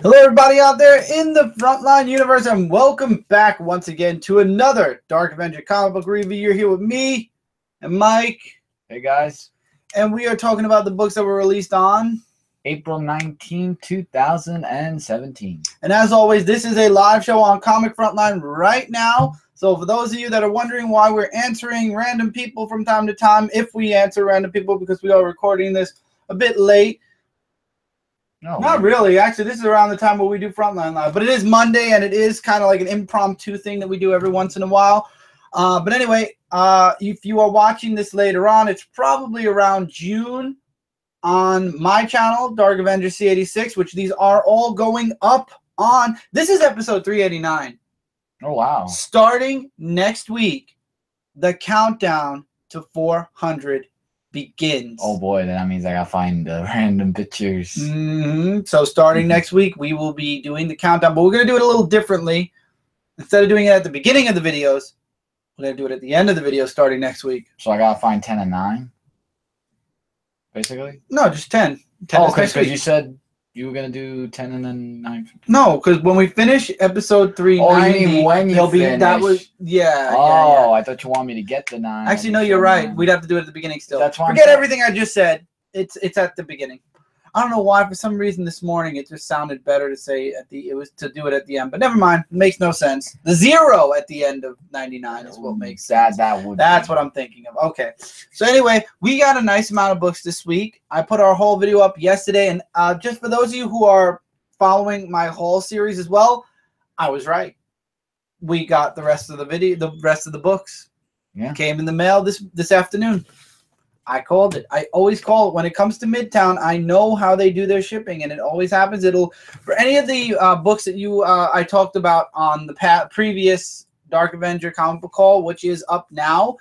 Hello, everybody out there in the Frontline universe, and welcome back once again to another Dark Avenger comic book review. You're here with me and Mike. Hey, guys. And we are talking about the books that were released on April 19, 2017. And as always, this is a live show on Comic Frontline right now. So for those of you that are wondering why we're answering random people from time to time, if we answer random people because we are recording this a bit late. No, Not really. Actually, this is around the time where we do Frontline Live. But it is Monday, and it is kind of like an impromptu thing that we do every once in a while. But anyway, if you are watching this later on, it's probably around June on my channel, Dark Avenger C86, which these are all going up on. This is episode 389. Oh, wow. Starting next week, the countdown to 400 begins. Oh, boy. Then that means I got to find the random pictures. So starting next week, we will be doing the countdown. But we're going to do it a little differently. Instead of doing it at the beginning of the videos, we're going to do it at the end of the video starting next week. So I got to find 10 and 9? Basically? No, just 10. 10 oh, because you said you were going to do 10 and then 9. No, because when we finish episode 390, you mean when you finish? That was, yeah. Oh, I thought you wanted me to get the 9. Actually, no, you're right. We'd have to do it at the beginning still. That's why. Forget everything I just said. It's at the beginning. I don't know why. For some reason this morning it just sounded better to say it was to do it at the end. But never mind. It makes no sense. The 0 at the end of 99 is what makes sense. That's what I'm thinking of. Okay. So anyway, we got a nice amount of books this week. I put our whole video up yesterday, and just for those of you who are following my haul series as well, I was right. We got the rest of the books. Yeah. Came in the mail this afternoon. I called it. I always call it. When it comes to Midtown, I know how they do their shipping, and it always happens. For any of the books that I talked about on the previous Dark Avenger comic book haul, which is up now,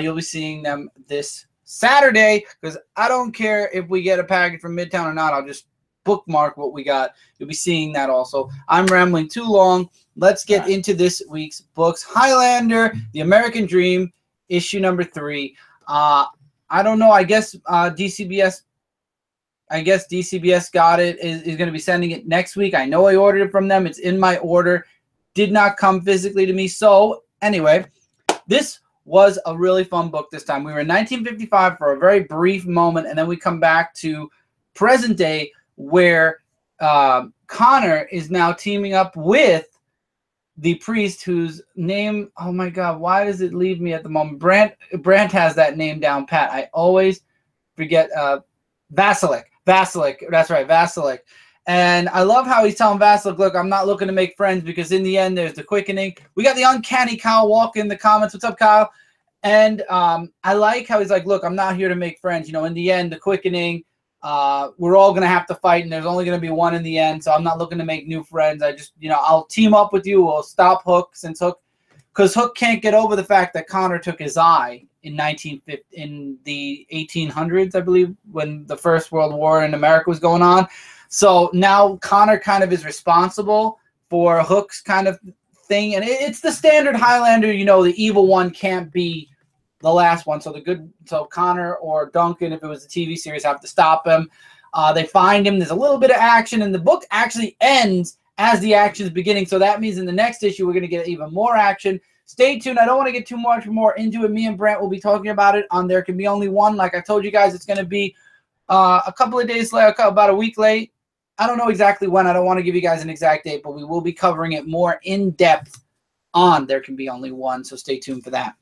you'll be seeing them this Saturday, because I don't care if we get a package from Midtown or not. I'll just bookmark what we got. You'll be seeing that also. I'm rambling too long. Let's get into this week's books. Highlander, The American Dream, issue number 3. I don't know. I guess DCBS got it. Is going to be sending it next week. I know I ordered it from them. It's in my order. Did not come physically to me. So anyway, this was a really fun book this time. We were in 1955 for a very brief moment, and then we come back to present day where Connor is now teaming up with the priest whose name, oh my God, why does it leave me at the moment? Brandt has that name down pat. I always forget. Vasilik. That's right, Vasilik. And I love how he's telling Vasilik, look, I'm not looking to make friends, because in the end there's the quickening. We got the uncanny Kyle Walker in the comments. What's up, Kyle? And I like how he's like, look, I'm not here to make friends. You know, in the end, the quickening, we're all going to have to fight, and there's only going to be one in the end, so I'm not looking to make new friends. I just, I'll team up with you. We'll stop Hook, because Hook can't get over the fact that Connor took his eye in the 1800s, I believe, when the First World War in America was going on. So now Connor kind of is responsible for Hook's kind of thing, and it's the standard Highlander, the evil one can't be the last one, so Connor or Duncan, if it was a TV series, have to stop him. They find him. There's a little bit of action, and the book actually ends as the action is beginning. So that means in the next issue we're going to get even more action. Stay tuned. I don't want to get too much more into it. Me and Brent will be talking about it on There Can Be Only One. Like I told you guys, it's going to be a couple of days late, about a week late. I don't know exactly when. I don't want to give you guys an exact date, but we will be covering it more in depth on There Can Be Only One. So stay tuned for that.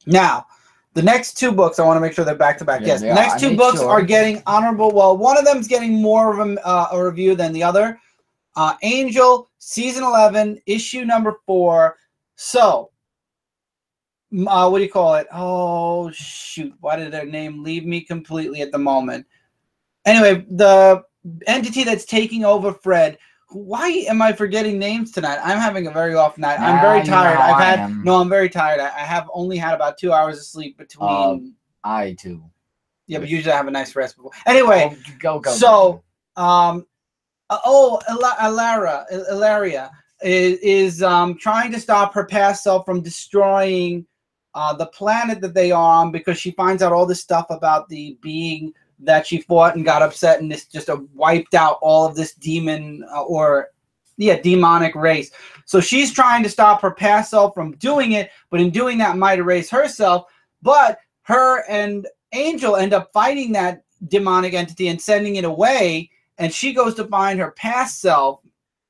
Now, the next 2 books, I want to make sure they're back-to-back. Yes, the next 2 books are getting honorable. Well, one of them is getting more of a review than the other. Angel, Season 11, Issue number 4. So, what do you call it? Oh, shoot. Why did their name leave me completely at the moment? Anyway, the entity that's taking over Fred. Why am I forgetting names tonight? I'm having a very off night. I'm very tired. I'm very tired. I have only had about 2 hours of sleep between. I too. Yeah, but usually I have a nice rest before. Anyway, go. So, Ilaria is trying to stop her past self from destroying the planet that they are on, because she finds out all this stuff about the being that she fought and got upset, and this just wiped out all of this demon demonic race. So she's trying to stop her past self from doing it, but in doing that might erase herself. But her and Angel end up fighting that demonic entity and sending it away, and she goes to find her past self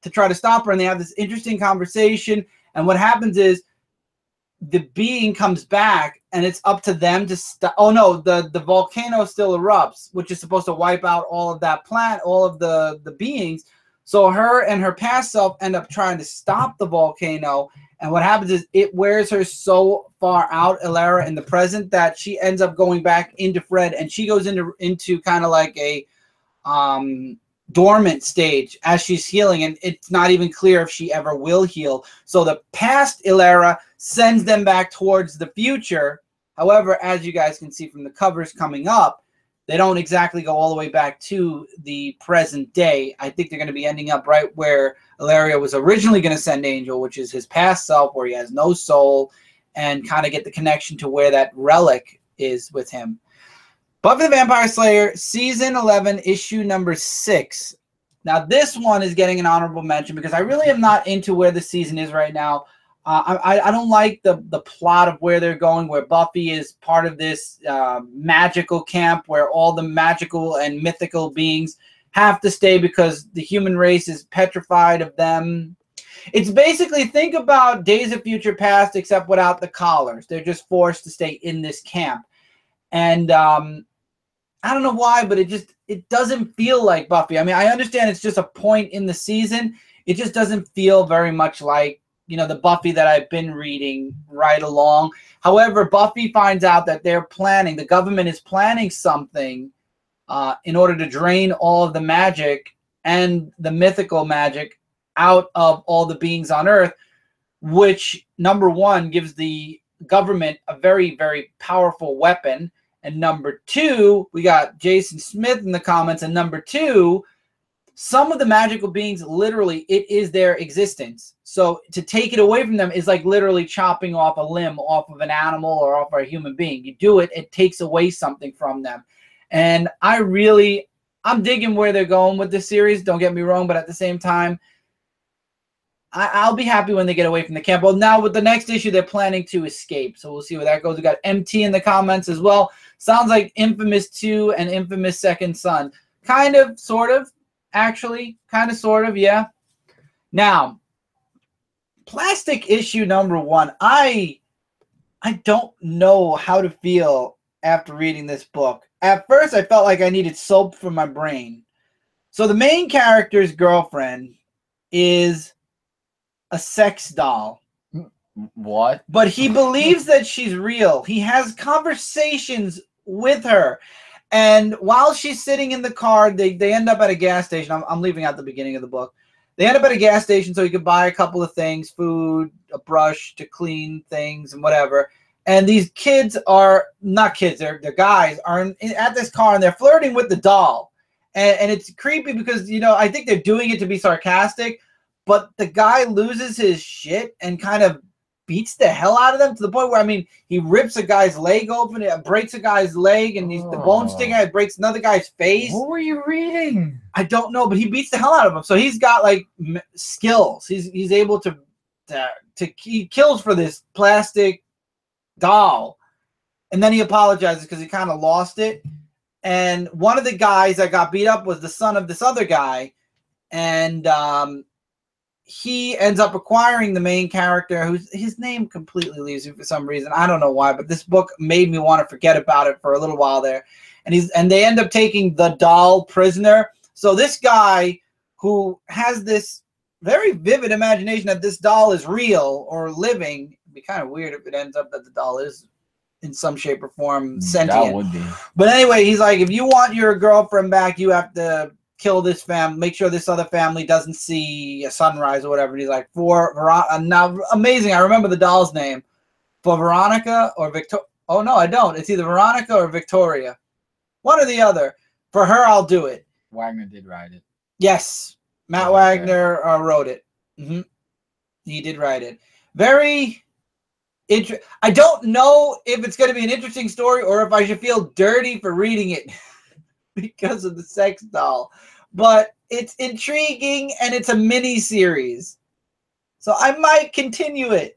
to try to stop her, and they have this interesting conversation. And what happens is the being comes back, and it's up to them to stop. Oh no, the volcano still erupts, which is supposed to wipe out all of that plant, all of the beings. So her and her past self end up trying to stop the volcano, and what happens is it wears her so far out, Illyria, in the present, that she ends up going back into Fred, and she goes into kind of like a dormant stage as she's healing, and it's not even clear if she ever will heal. So the past Illyria sends them back towards the future. However, as you guys can see from the covers coming up, they don't exactly go all the way back to the present day. I think they're going to be ending up right where Illyria was originally going to send Angel, which is his past self, where he has no soul, and kind of get the connection to where that relic is with him. Buffy the Vampire Slayer, Season 11, Issue number 6. Now, this one is getting an honorable mention because I really am not into where the season is right now. I don't like the plot of where they're going, where Buffy is part of this magical camp where all the magical and mythical beings have to stay because the human race is petrified of them. It's basically, think about Days of Future Past, except without the collars. They're just forced to stay in this camp. And I don't know why, but it doesn't feel like Buffy. I mean, I understand it's just a point in the season. It just doesn't feel very much like, you know, the Buffy that I've been reading right along. However, Buffy finds out that the government is planning something in order to drain all of the magic and the mythical magic out of all the beings on Earth, which, number one, gives the government a very, very powerful weapon. And number two, we got Jason Smith in the comments. And number two, some of the magical beings, literally, it is their existence. So to take it away from them is like literally chopping off a limb off of an animal or off of a human being. You do it, it takes away something from them. And I'm digging where they're going with this series. Don't get me wrong, but at the same time, I'll be happy when they get away from the camp. Well, now with the next issue, they're planning to escape. So we'll see where that goes. We got MT in the comments as well. Sounds like Infamous 2 and Infamous Second Son. Kind of, sort of, actually. Kind of, sort of, yeah. Now, Plastic issue number 1. I don't know how to feel after reading this book. At first, I felt like I needed soap for my brain. So the main character's girlfriend is a sex doll. What? But he believes that she's real. He has conversations with her. And while she's sitting in the car, they end up at a gas station. I'm leaving out the beginning of the book. They end up at a gas station so he could buy a couple of things, food, a brush to clean things and whatever. And these kids are, not kids, they're guys, are at this car and they're flirting with the doll. And it's creepy because, you know, I think they're doing it to be sarcastic, but the guy loses his shit and kind of beats the hell out of them to the point where, I mean, he rips a guy's leg open, it breaks a guy's leg, and the bone sticking out, it breaks another guy's face. What were you reading? I don't know, but he beats the hell out of him. So he's got like skills. He's able to he kills for this plastic doll, and then he apologizes because he kind of lost it. And one of the guys that got beat up was the son of this other guy, and he ends up acquiring the main character, who's his name completely leaves me for some reason. I don't know why, but this book made me want to forget about it for a little while there. And they end up taking the doll prisoner. So this guy who has this very vivid imagination that this doll is real or living, it'd be kind of weird if it ends up that the doll is in some shape or form sentient. That would be. But anyway, he's like, if you want your girlfriend back, you have to kill this family, make sure this other family doesn't see a sunrise or whatever. And he's like, for Veronica, now amazing, I remember the doll's name. For Veronica or Victoria. Oh no, I don't. It's either Veronica or Victoria. One or the other. For her, I'll do it. Wagner did write it. Yes. Matt Wagner wrote it. He did write it. Very interesting. I don't know if it's going to be an interesting story or if I should feel dirty for reading it. because of the sex doll. But it's intriguing, and it's a mini-series. So I might continue it.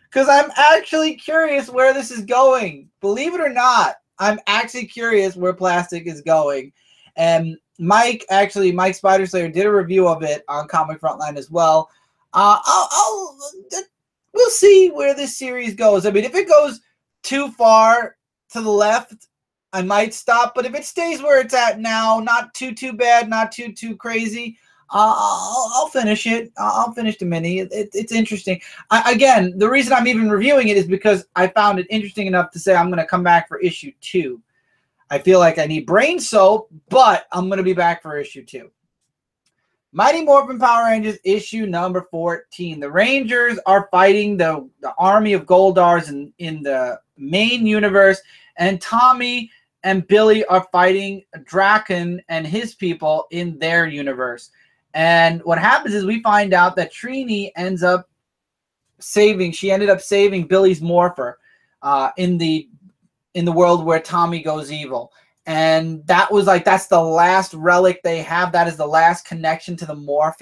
Because I'm actually curious where this is going. Believe it or not, I'm actually curious where plastic is going. And Mike Spider Slayer did a review of it on Comic Frontline as well. We'll see where this series goes. I mean, if it goes too far to the left, I might stop. But if it stays where it's at now, not too bad, not too crazy, I'll finish it. I'll finish the mini. It's interesting. Again, the reason I'm even reviewing it is because I found it interesting enough to say I'm going to come back for issue 2. I feel like I need brain soap, but I'm going to be back for issue 2. Mighty Morphin Power Rangers issue number 14. The Rangers are fighting the army of Goldars in the main universe, and Tommy and Billy are fighting Draken and his people in their universe. And what happens is we find out that Trinity ended up saving Billy's morpher in the world where Tommy goes evil. And that was that's the last relic they have. That is the last connection to the morph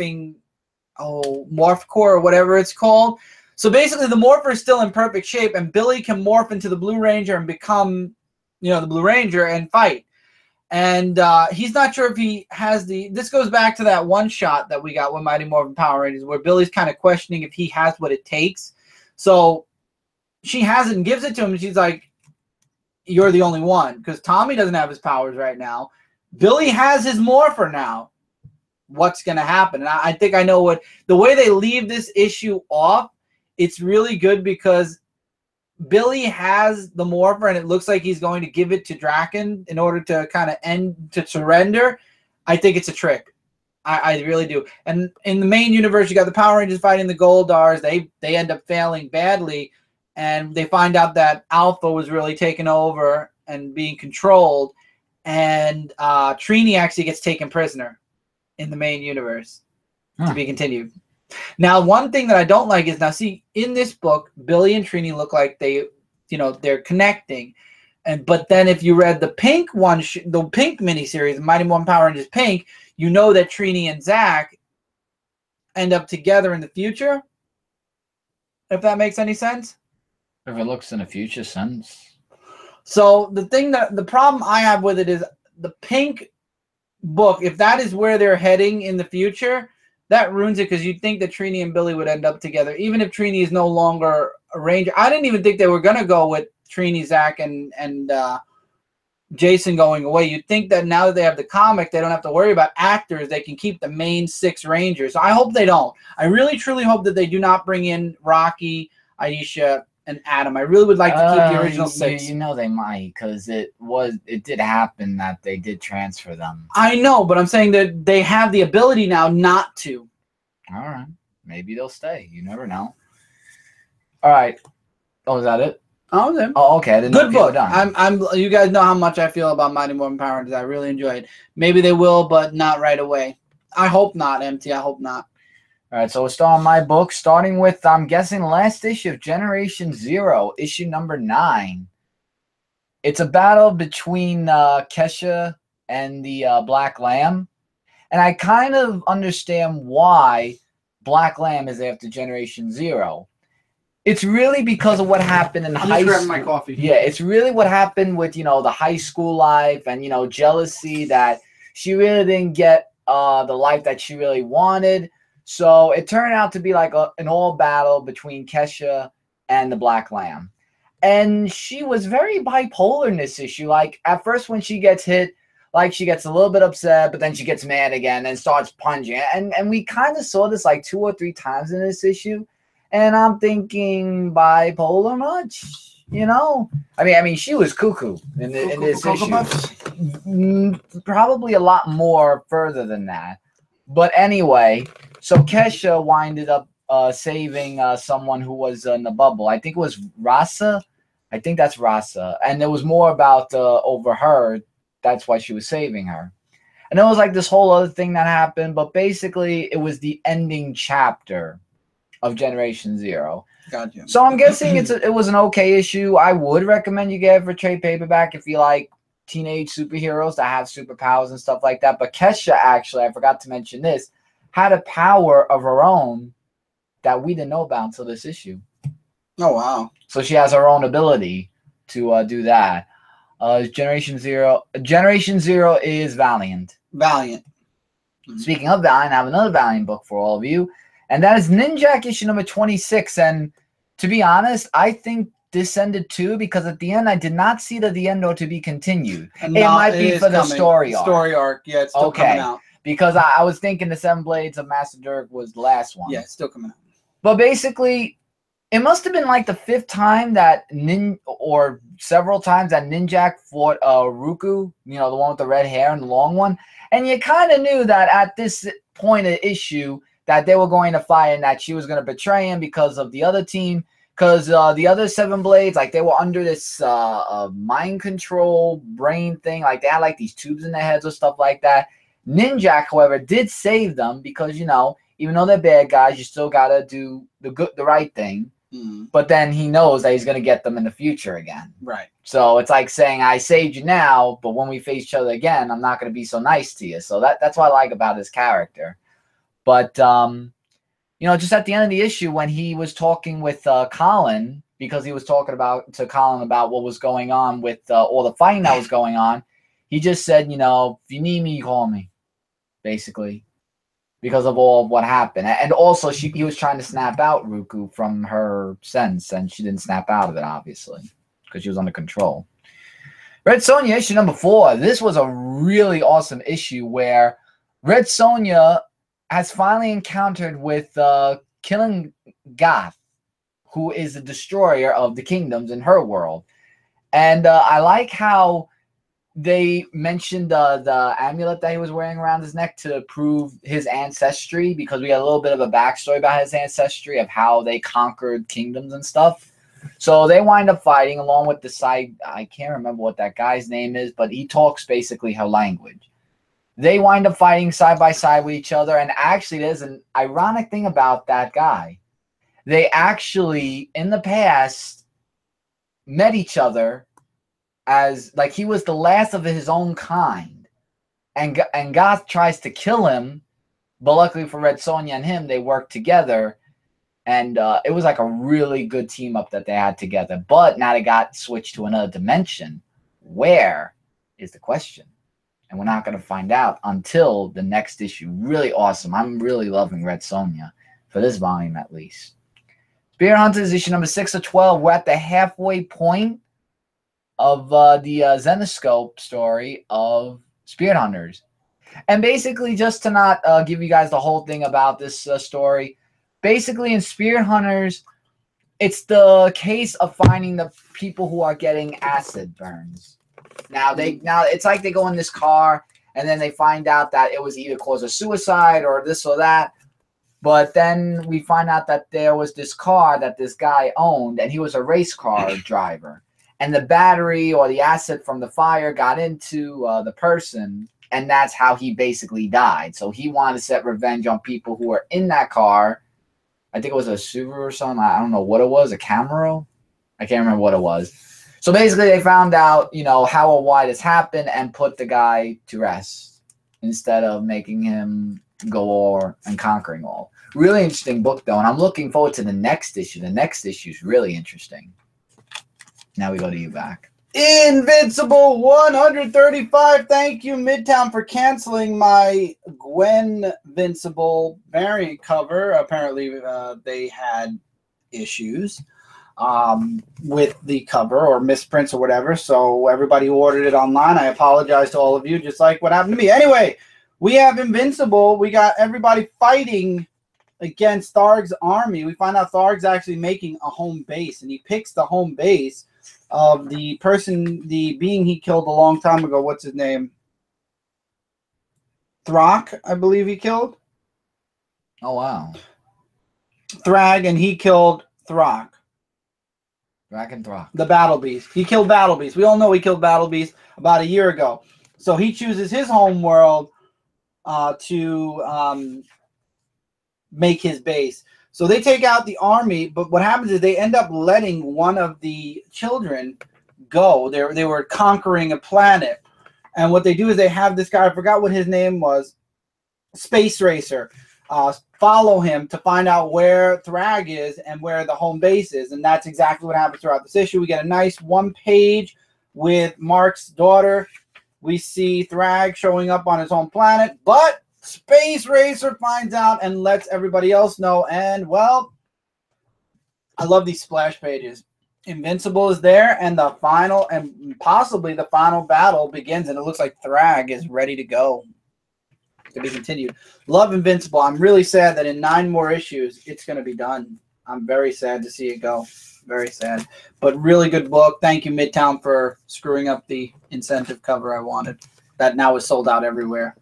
core or whatever it's called. So basically the morpher is still in perfect shape, and Billy can morph into the Blue Ranger and become, the Blue Ranger and fight. And he's not sure if he has this goes back to that one shot that we got with Mighty Morphin Power Rangers, where Billy's kind of questioning if he has what it takes. So she has it and gives it to him, and she's like, you're the only one, because Tommy doesn't have his powers right now. Billy has his morpher now. What's going to happen? And I think I know the way they leave this issue off, it's really good, because Billy has the morpher, and it looks like he's going to give it to Draken in order to kind of surrender. I think it's a trick. I really do. And in the main universe, you got the Power Rangers fighting the Goldars. They end up failing badly, and they find out that Alpha was really taken over and being controlled, and Trini actually gets taken prisoner in the main universe to be continued. Now, one thing that I don't like is, now see, in this book, Billy and Trini look like they're connecting. But then if you read the pink one, the pink miniseries, Mighty Morphin Power Rangers Pink, you know that Trini and Zach end up together in the future. If that makes any sense. If it looks in a future sense. So the problem I have with it is the pink book, if that is where they're heading in the future, that ruins it, because you'd think that Trini and Billy would end up together, even if Trini is no longer a Ranger. I didn't even think they were going to go with Trini, Zach, and Jason going away. You'd think that now that they have the comic, they don't have to worry about actors. They can keep the main 6 Rangers. So I hope they don't. I really, truly hope that they do not bring in Rocky, Aisha, and Adam. I really would like to keep the original 6. You know they might, because it did happen that they did transfer them. I know, but I'm saying that they have the ability now not to. All right. Maybe they'll stay. You never know. All right. Oh, is that it? Oh, okay. Oh, okay. I didn't Good know book. You guys know how much I feel about Mighty Morphin Power Rangers. I really enjoy it. Maybe they will, but not right away. I hope not, MT. I hope not. All right, so we'll start on my book, starting with, I'm guessing, last issue of Generation Zero, issue number 9. It's a battle between Kesha and the Black Lamb. And I kind of understand why Black Lamb is after Generation Zero. It's really because of what happened in high school. My coffee. Yeah, it's really what happened with, the high school life and, jealousy, that she really didn't get the life that she really wanted. So it turned out to be like an all battle between Kesha and the Black Lamb. And she was very bipolar in this issue. Like, at first when she gets hit, like, she gets a little bit upset, but then she gets mad again and starts punching. And we kind of saw this like 2 or 3 times in this issue. And I'm thinking, bipolar much? I mean, she was cuckoo in this issue. Probably a lot more further than that. But anyway, so Kesha winded up saving someone who was in the bubble. I think it was Rasa. I think that's Rasa. And there was more about over her. That's why she was saving her. And there was like this whole other thing that happened. But basically, it was the ending chapter of Generation Zero. Gotcha. So I'm guessing it was an okay issue. I would recommend you get it for trade paperback if you like teenage superheroes that have superpowers and stuff like that. But Kesha, actually, I forgot to mention this, had a power of her own that we didn't know about until this issue. Oh, wow. So she has her own ability to do that. Generation Zero is Valiant. Valiant. Speaking of Valiant, I have another Valiant book for all of you, and that is Ninjak issue number 26. And to be honest, I think this ended too, because at the end I did not see the end or to be continued. It might be for the story arc. Story arc, yeah, it's still coming out. Because I was thinking the Seven Blades of Master Dirk was the last one. Yeah, it's still coming out. But basically, it must have been like the 5th time that or several times that Ninjak fought Ruku, you know, the one with the red hair and the long one. And you kind of knew that at this point of issue that they were going to fight and that she was going to betray him because of the other team. Because the other 7 Blades, like, they were under this mind control brain thing. Like, they had, like, these tubes in their heads or stuff like that. Ninjak, however, did save them because, you know, even though they're bad guys, you still got to do the right thing. But then he knows that he's going to get them in the future again. Right. So it's like saying, I saved you now, but when we face each other again, I'm not going to be so nice to you. So that's what I like about his character. But, you know, just at the end of the issue, when he was talking with Colin, because he was talking to Colin about what was going on with all the fighting that was going on, he just said, you know, if you need me, you call me, basically, because of all of what happened. And also, he was trying to snap out Ruku from her sense, and she didn't snap out of it, obviously, because she was under control. Red Sonja, issue number 4. This was a really awesome issue where Red Sonja has finally encountered with Killing Goth, who is the destroyer of the kingdoms in her world. And I like how they mentioned the amulet that he was wearing around his neck to prove his ancestry, because we got a little bit of a backstory about his ancestry of how they conquered kingdoms and stuff. So they wind up fighting along with the side. I can't remember what that guy's name is, but he talks basically her language. They wind up fighting side by side with each other. And actually, there's an ironic thing about that guy. They actually, in the past, met each other as, like, he was the last of his own kind. And Goth tries to kill him. But luckily for Red Sonja and him, they worked together. And it was like a really good team up that they had together. But now they got switched to another dimension. Where is the question? And we're not going to find out until the next issue. Really awesome. I'm really loving Red Sonja, for this volume at least. Spirit Hunters, issue number 6 of 12. We're at the halfway point of the Zenoscope story of Spirit Hunters. And basically, just to not give you guys the whole thing about this story, basically in Spirit Hunters, it's the case of finding the people who are getting acid burns. Now it's like they go in this car and then they find out that it was either cause of suicide or this or that. But then we find out that there was this car that this guy owned, and he was a race car driver. And the battery or the acid from the fire got into the person, and that's how he basically died. So he wanted to set revenge on people who were in that car. I think it was a Subaru or something. I don't know what it was, a Camaro? I can't remember what it was. So basically they found out, you know, how or why this happened and put the guy to rest instead of making him go all and conquering all. Really interesting book, though, and I'm looking forward to the next issue. The next issue is really interesting. Now we go to you back. Invincible 135. Thank you, Midtown, for canceling my Gwen-Vincible variant cover. Apparently, they had issues with the cover or misprints or whatever. So everybody who ordered it online, I apologize to all of you, just like what happened to me. Anyway, we have Invincible. We got everybody fighting against Tharg's army. We find out Tharg's actually making a home base, and he picks the home base of the person, the being he killed a long time ago. What's his name? Thrak, I believe he killed. Oh, wow. Thrag, and he killed Thrak. Thrak and Thrak. The Battle Beast. He killed Battle Beast. We all know he killed Battle Beast about a year ago. So he chooses his home world to make his base. So they take out the army, but what happens is they end up letting one of the children go. They were conquering a planet. And what they do is they have this guy, I forgot what his name was, Space Racer, follow him to find out where Thrag is and where the home base is. And that's exactly what happens throughout this issue. We get a nice one page with Mark's daughter. We see Thrag showing up on his home planet, but Space Racer finds out and lets everybody else know. And, well, I love these splash pages. Invincible is there, and the final, and possibly the final battle begins, and it looks like Thrag is ready to go. To be continued. Love Invincible. I'm really sad that in 9 more issues, it's going to be done. I'm very sad to see it go. Very sad. But really good book. Thank you, Midtown, for screwing up the incentive cover I wanted. That now is sold out everywhere.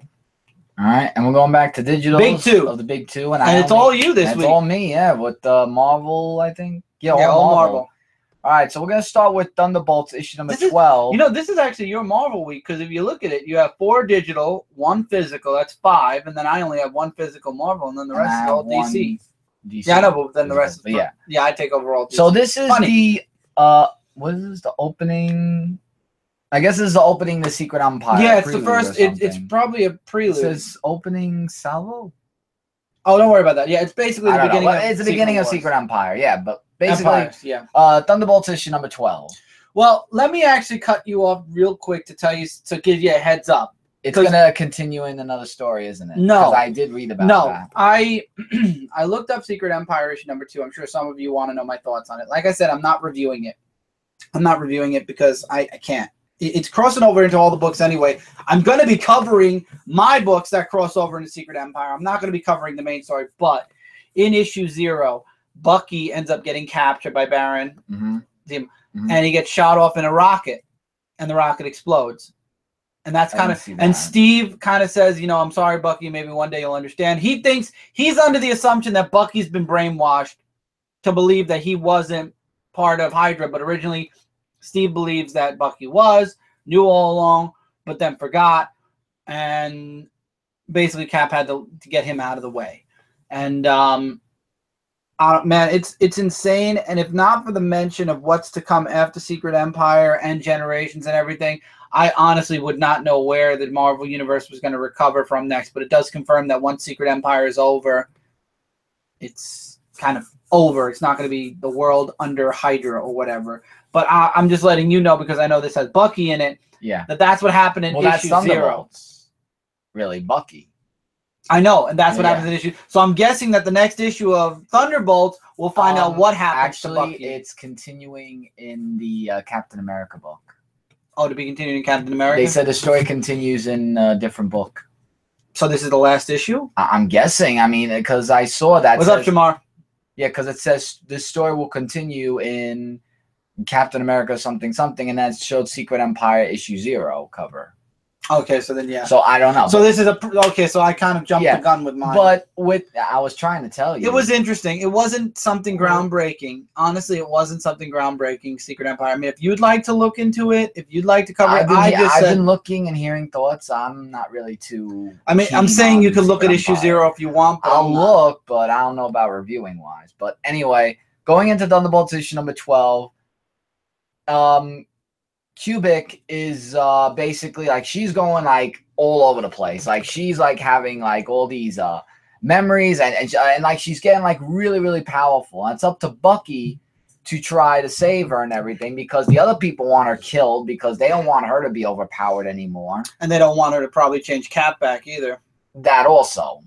All right, and we're going back to digital. Big 2. Of the big 2. And it's all you this week. It's all me, yeah, with Marvel, I think. Yeah, all Marvel. All right, so we're going to start with Thunderbolts, issue number 12. You know, this is actually your Marvel week, because if you look at it, you have 4 digital, 1 physical, that's 5, and then I only have 1 physical Marvel, and then the rest is all DC. Yeah, I know, but then the rest is... Yeah, I take over all DC. So this is the... what is this? The opening... I guess this is the opening The Secret Empire. Yeah, it's the first... It's probably a prelude. It says opening salvo? Oh, don't worry about that. Yeah, it's basically the beginning it's the beginning of Secret Empire, yeah, but... Basically, Empires, yeah. Thunderbolts issue number 12. Well, let me actually cut you off real quick to give you a heads up. It's going to continue in another story, isn't it? No. Because I did read about that. I looked up Secret Empire issue number 2. I'm sure some of you want to know my thoughts on it. Like I said, I'm not reviewing it. I'm not reviewing it because I can't. It's crossing over into all the books anyway. I'm going to be covering my books that cross over into Secret Empire. I'm not going to be covering the main story, but in issue 0, Bucky ends up getting captured by Baron, and he gets shot off in a rocket, and the rocket explodes. And that's kind of, and Steve kind of says, you know, I'm sorry, Bucky, maybe one day you'll understand. He thinks, he's under the assumption that Bucky's been brainwashed to believe that he wasn't part of Hydra, but originally Steve believes that Bucky was, knew all along, but then forgot, and basically Cap had to get him out of the way. And, man, it's insane, and if not for the mention of what's to come after Secret Empire and Generations and everything, I honestly would not know where the Marvel Universe was going to recover from next, but it does confirm that once Secret Empire is over, it's kind of over. It's not going to be the world under Hydra or whatever. But I'm just letting you know, because I know this has Bucky in it, that's what happened in issue 0. Really, Bucky. I know, and that's what happens in issue. So I'm guessing that the next issue of Thunderbolts, we'll find out what happens to Bucky. It's continuing in the Captain America book. Oh, to be continuing in Captain America? They said the story continues in a different book. So this is the last issue? I'm guessing. I mean, because I saw that. What's up, Jamar? Yeah, because it says this story will continue in Captain America something something, and that showed Secret Empire issue 0 cover. Okay, so then So I don't know. So this is so I kind of jumped the gun with mine. But I was trying to tell you. It was interesting. It wasn't something groundbreaking. Honestly, it wasn't something groundbreaking, Secret Empire. I mean, if you'd like to look into it, if you'd like to cover it, I've been looking and hearing thoughts. I'm not really too. I mean, I'm saying you could look at issue 0 if you want. But I'll look, but I don't know about reviewing wise. But anyway, going into Thunderbolts issue number 12. Cubic is basically like she's going like all over the place. Like she's like having like all these memories and like she's getting like really, really powerful. And it's up to Bucky to try to save her and everything, because the other people want her killed because they don't want her to be overpowered anymore. And they don't want her to probably change Cap back either. That also.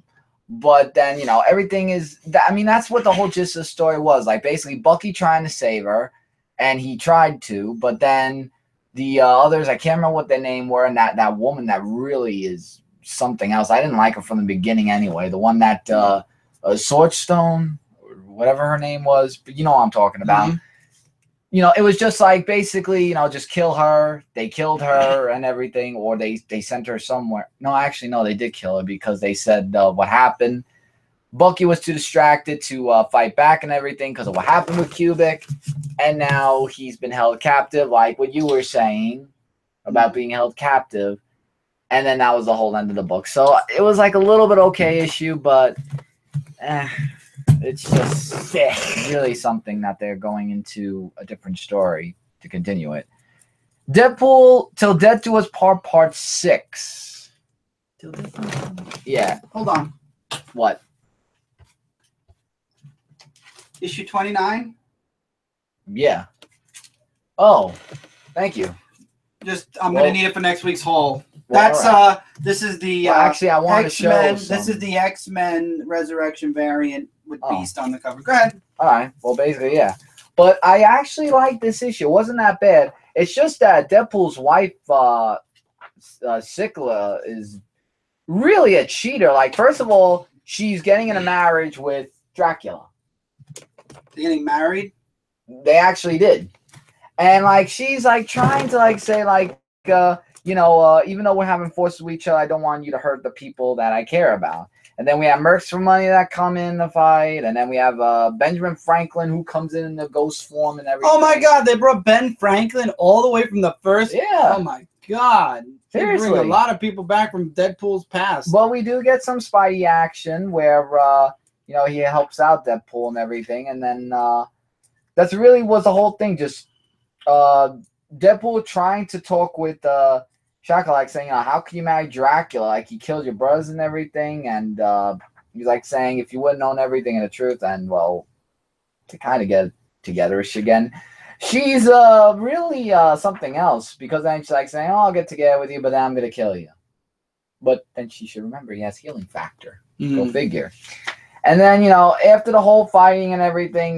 But then, you know, everything is, I mean, that's what the whole gist of the story was. Like basically Bucky trying to save her, and he tried to, but then the others, I can't remember what their name were, and that woman that really is something else. I didn't like her from the beginning anyway. The one that Swordstone, or whatever her name was, but you know what I'm talking about. You know, it was just like basically, you know, just kill her. They killed her and everything, or they sent her somewhere. No, actually, no, they did kill her because they said what happened. Bucky was too distracted to fight back and everything because of what happened with Cubic. And now he's been held captive, like what you were saying about being held captive. And then that was the whole end of the book. So it was like a little bit okay issue, but it's just really something that they're going into a different story to continue it. Deadpool till Death Do Us Part 6. Till Deadpool. Yeah. Hold on. What? Issue 29. Yeah. Oh, thank you. I'm gonna need it for next week's haul. Well, That's right. This is the actually I want to show This is the X-Men Resurrection variant with Beast on the cover. Go ahead. All right. Well, basically, yeah. But I actually like this issue. It wasn't that bad. It's just that Deadpool's wife, Sikla, is really a cheater. Like, first of all, she's getting in a marriage with Dracula. They're getting married? They actually did. And, like, she's, like, trying to, like, say, like, even though we're having forces with each other, I don't want you to hurt the people that I care about. And then we have Mercs for Money that come in the fight. And then we have Benjamin Franklin who comes in the ghost form and everything. Oh, my God. They brought Ben Franklin all the way from the first. Yeah. Oh, my God. Seriously. They bring a lot of people back from Deadpool's past. Well, we do get some Spidey action where, he helps out Deadpool and everything. And then that's really was the whole thing. Just Deadpool trying to talk with Shaka, like saying, how can you marry Dracula? Like, he killed your brothers and everything. And he's like saying, if you would have known everything and the truth, and, well, to kind of get together-ish again. She's really something else, because then she's like saying, I'll get together with you, but then I'm going to kill you. But then she should remember he has healing factor. Go figure. And then, after the whole fighting and everything,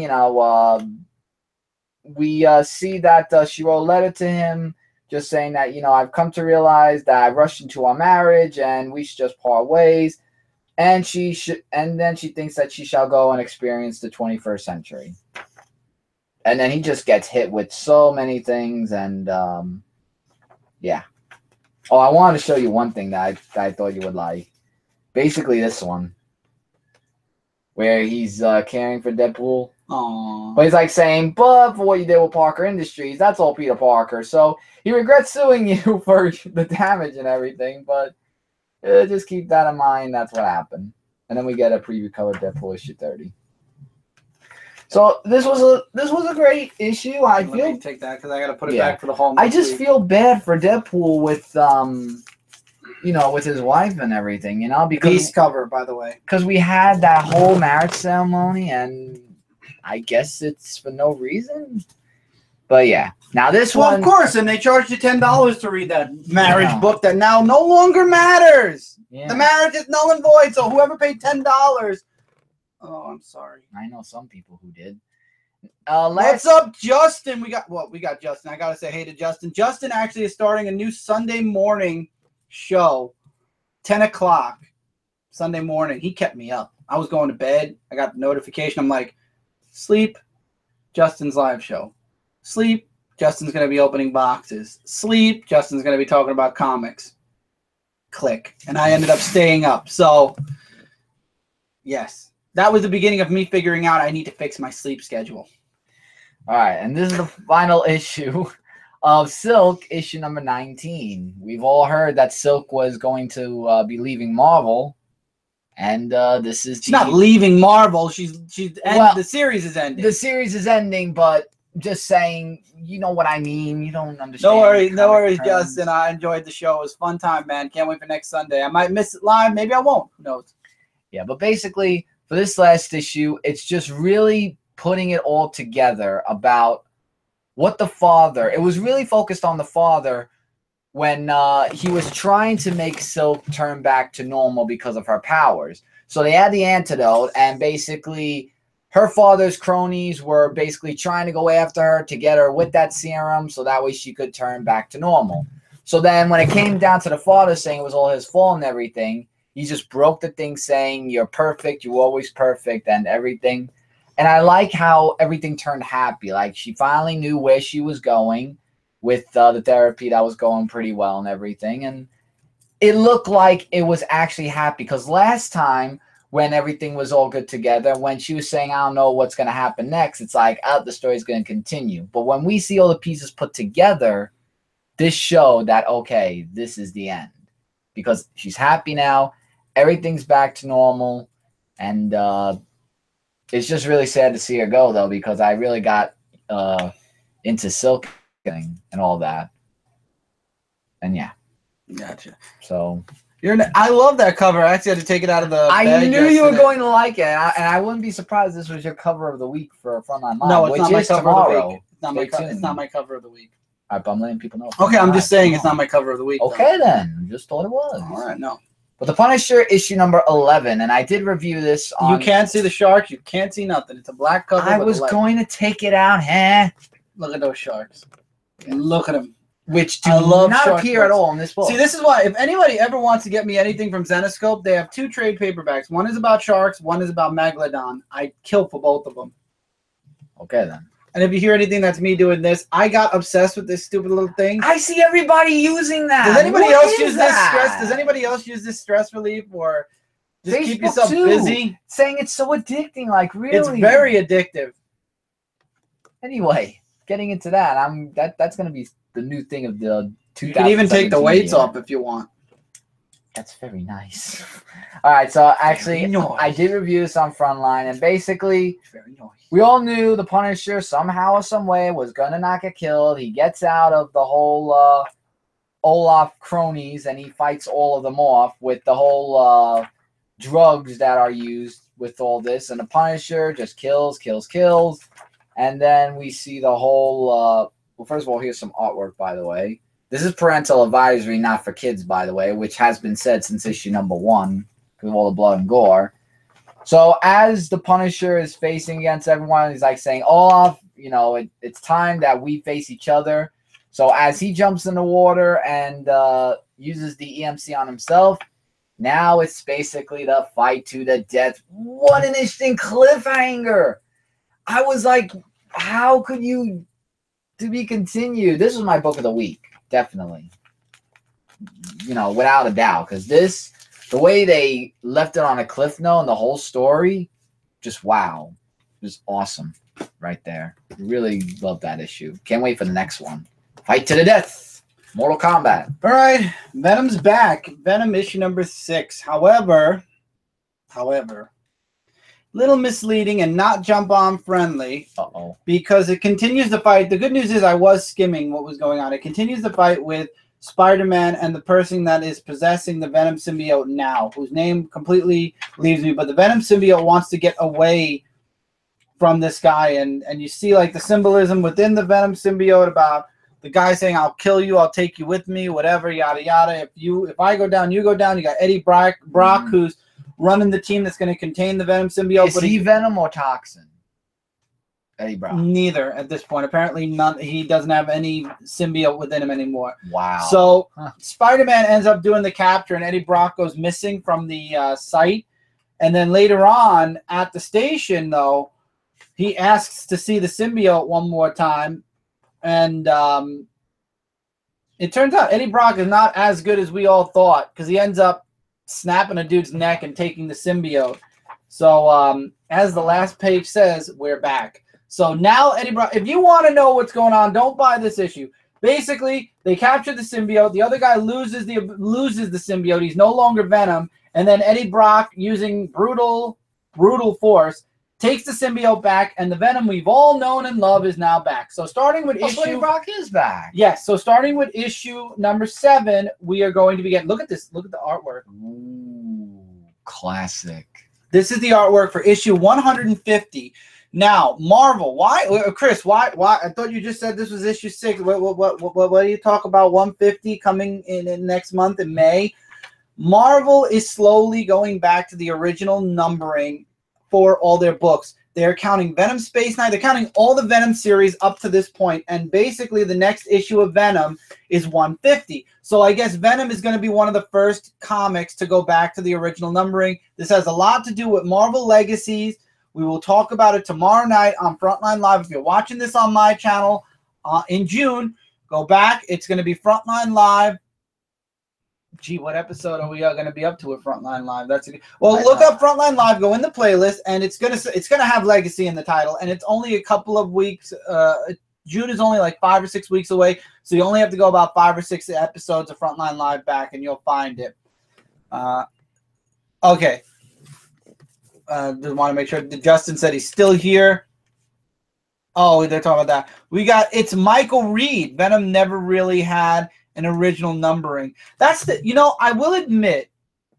we see that she wrote a letter to him just saying that, I've come to realize that I rushed into our marriage and we should just part ways. And then she thinks that she shall go and experience the 21st century. And then he just gets hit with so many things. And, yeah. Oh, I wanted to show you one thing that I thought you would like. Basically this one. Where he's caring for Deadpool. Aww. But he's like saying, but for what you did with Parker Industries, that's all Peter Parker. So he regrets suing you for the damage and everything. But just keep that in mind. That's what happened. And then we get a preview cover Deadpool issue 30. So this was a great issue. Let me take that because I got to put it back for the whole. I just feel bad for Deadpool with with his wife and everything, because Beast cover, by the way, because we had that whole marriage ceremony, and I guess it's for no reason. But yeah, now this one, of course, and they charged you $10 to read that marriage book that now no longer matters. Yeah. The marriage is null and void. So whoever paid $10. Oh, I'm sorry. I know some people who did. What's up, Justin? We got Justin. I gotta say hey to Justin. Justin actually is starting a new Sunday morning show, 10 o'clock Sunday morning. He kept me up. I was going to bed. I got the notification. I'm like, sleep, Justin's live show. Sleep, Justin's gonna be opening boxes. Sleep, Justin's gonna be talking about comics. Click. And I ended up staying up. So yes. That was the beginning of me figuring out I need to fix my sleep schedule. All right, and this is the final issue of Silk, issue number 19. We've all heard that Silk was going to be leaving Marvel, and this is... She's not leaving Marvel. The series is ending. The series is ending, but just saying, you know what I mean. You don't understand. No worries, Justin. I enjoyed the show. It was a fun time, man. Can't wait for next Sunday. I might miss it live. Maybe I won't. Who knows? Yeah, but basically... For this last issue, it's just really putting it all together about what the father... It was really focused on the father when he was trying to make Silk turn back to normal because of her powers. So they had the antidote, and basically her father's cronies were basically trying to go after her to get her with that serum so that way she could turn back to normal. So then when it came down to the father saying it was all his fault and everything... He just broke the thing saying, you're perfect, you're always perfect, and everything. And I like how everything turned happy. Like, she finally knew where she was going with the therapy that was going pretty well and everything. And it looked like it was actually happy. Because last time, when everything was all good together, when she was saying, I don't know what's going to happen next, it's like, the story's going to continue. But when we see all the pieces put together, this showed that, okay, this is the end. Because she's happy now. Everything's back to normal, and it's just really sad to see her go, though, because I really got into Silk and all that. And yeah. Gotcha. So I love that cover. I actually had to take it out of the I bag knew you were yesterday. going to like it, and I wouldn't be surprised this was your cover of the week for Frontline Live. No, it's not my cover of the tomorrow. week. It's not my cover of the week. All right, but I'm letting people know. Okay, I'm just saying it's not my cover of the week. Okay, then. Just thought it was. All right, no. But The Punisher issue number 11, and I did review this on... You can't see the sharks. You can't see nothing. It's a black cover. I was going to take it out, huh? Look at those sharks. Yeah. Look at them. Which do not appear at all in this book. See, this is why, if anybody ever wants to get me anything from Zenescope, they have 2 trade paperbacks. One is about sharks, one is about Megalodon. I kill for both of them. Okay, then. And if you hear anything that's me doing this, I got obsessed with this stupid little thing. I see everybody using that. Does anybody else use this stress? Does anybody else use this stress relief or just keep yourself busy? Saying it's so addicting, like really. It's very addictive. Anyway, getting into that, that's gonna be the new thing of the 2017. You can even take the weights off if you want. That's very nice. All right, so actually, I did review this on Frontline, and basically, we all knew the Punisher somehow or some way was gonna not get killed. He gets out of the whole Olaf cronies, and he fights all of them off with the whole drugs that are used with all this, and the Punisher just kills, and then we see the whole. Well, first of all, here's some artwork, by the way. This is parental advisory, not for kids, by the way, which has been said since issue number 1 because of all the blood and gore. So as the Punisher is facing against everyone, he's like saying, Olaf, you know, it's time that we face each other. So as he jumps in the water and uses the EMC on himself, now it's basically the fight to the death. What an interesting cliffhanger. I was like, how could you... To be continued. This was my book of the week, definitely. You know, without a doubt, because the way they left it on a cliff note and the whole story, just wow, just awesome, right there. Really love that issue. Can't wait for the next one. Fight to the death, Mortal Kombat. All right, Venom's back. Venom issue number 6. However. Little misleading and not jump on friendly because it continues the fight. The good news is I was skimming what was going on. It continues the fight with Spider-Man and the person that is possessing the Venom symbiote now, whose name completely leaves me. But the Venom symbiote wants to get away from this guy, and you see like the symbolism within the Venom symbiote about the guy saying, "I'll kill you, I'll take you with me," whatever, yada yada. If I go down, you go down. You got Eddie Brock, who's running the team that's going to contain the Venom symbiote. Is he Venom or Toxin? Eddie Brock. Neither at this point. Apparently, none. He doesn't have any symbiote within him anymore. Wow. So Spider-Man ends up doing the capture, and Eddie Brock goes missing from the site. And then later on at the station, though, he asks to see the symbiote one more time, and it turns out Eddie Brock is not as good as we all thought because he ends up snapping a dude's neck and taking the symbiote. So as the last page says, we're back. So now Eddie Brock, if you want to know what's going on, don't buy this issue. Basically, they capture the symbiote. The other guy loses the symbiote. He's no longer Venom. And then Eddie Brock, using brutal force, takes the symbiote back, and the Venom we've all known and loved is now back. So starting with issue... Eddie Brock is back. Yes, so starting with issue number 7, we are going to be getting... Look at this. Look at the artwork. Ooh, classic. This is the artwork for issue 150. Now, Marvel, why... Chris, why... I thought you just said this was issue 6. What do you talk about 150 coming in next month in May? Marvel is slowly going back to the original numbering for all their books. They're counting Venom Space Knight. They're counting all the Venom series up to this point, and basically the next issue of Venom is 150. So I guess Venom is going to be one of the first comics to go back to the original numbering. This has a lot to do with Marvel Legacies. We will talk about it tomorrow night on Frontline Live. If you're watching this on my channel in June, go back. It's going to be Frontline Live. Gee, what episode are we going to be up to at Frontline Live? Well, look up Frontline Live, go in the playlist, and it's gonna have Legacy in the title, and it's only a couple of weeks. June is only like 5 or 6 weeks away, so you only have to go about 5 or 6 episodes of Frontline Live back, and you'll find it. Okay. Just want to make sure. Justin said he's still here. Oh, they're talking about that. It's Michael Reed. Venom never really had an original numbering. That's the, you know, I will admit,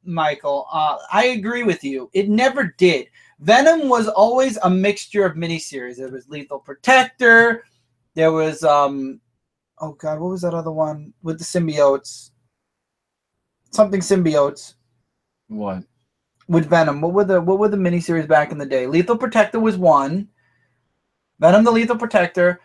Michael, I agree with you. It never did. Venom was always a mixture of miniseries. There was Lethal Protector. There was, oh God, what was that other one with the symbiotes? Something symbiotes. What? With Venom. What were the miniseries back in the day? Lethal Protector was one. Venom the Lethal Protector.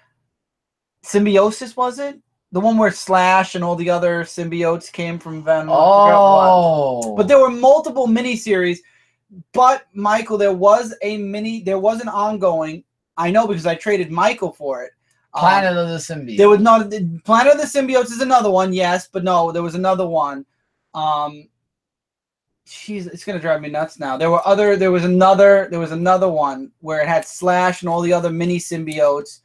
Symbiosis, was it? The one where Slash and all the other symbiotes came from Venom. Oh. But there were multiple miniseries. But Michael, there was an ongoing. I know because I traded Michael for it. Planet of the Symbiotes. There was not Planet of the Symbiotes is another one, yes, but no, there was another one. Jeez, it's gonna drive me nuts now. There was another one where it had Slash and all the other mini symbiotes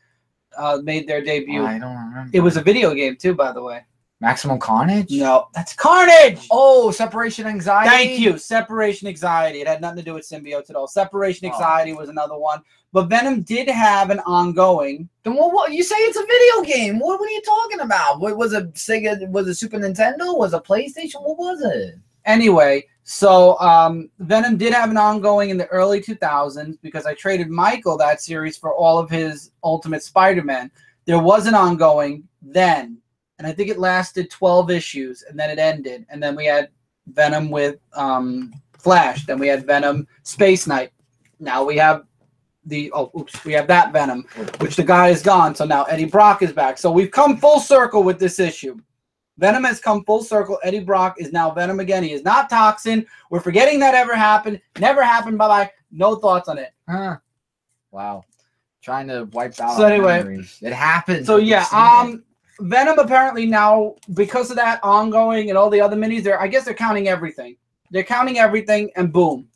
made their debut. I don't remember. It was a video game too, by the way. Maximum Carnage? No, that's Carnage. Oh, Separation Anxiety. Thank you. Separation Anxiety. It had nothing to do with symbiotes at all. Separation Anxiety was another one. But Venom did have an ongoing. Then what? You say it's a video game. What are you talking about? What was it? Sega? Was it Super Nintendo? Was it PlayStation? What was it? Anyway, so Venom did have an ongoing in the early 2000s because I traded Michael that series for all of his Ultimate Spider-Man. There was an ongoing then, and I think it lasted 12 issues, and then it ended. And then we had Venom with Flash. Then we had Venom Space Knight. Now we have we have that Venom, which the guy is gone. So now Eddie Brock is back. So we've come full circle with this issue. Venom has come full circle. Eddie Brock is now Venom again. He is not Toxin. We're forgetting that ever happened. Never happened. Bye-bye. No thoughts on it. Huh. Wow. Trying to wipe out so anyway, memories. It happened. So yeah, Venom apparently now, because of that ongoing and all the other minis, I guess they're counting everything. They're counting everything, and boom.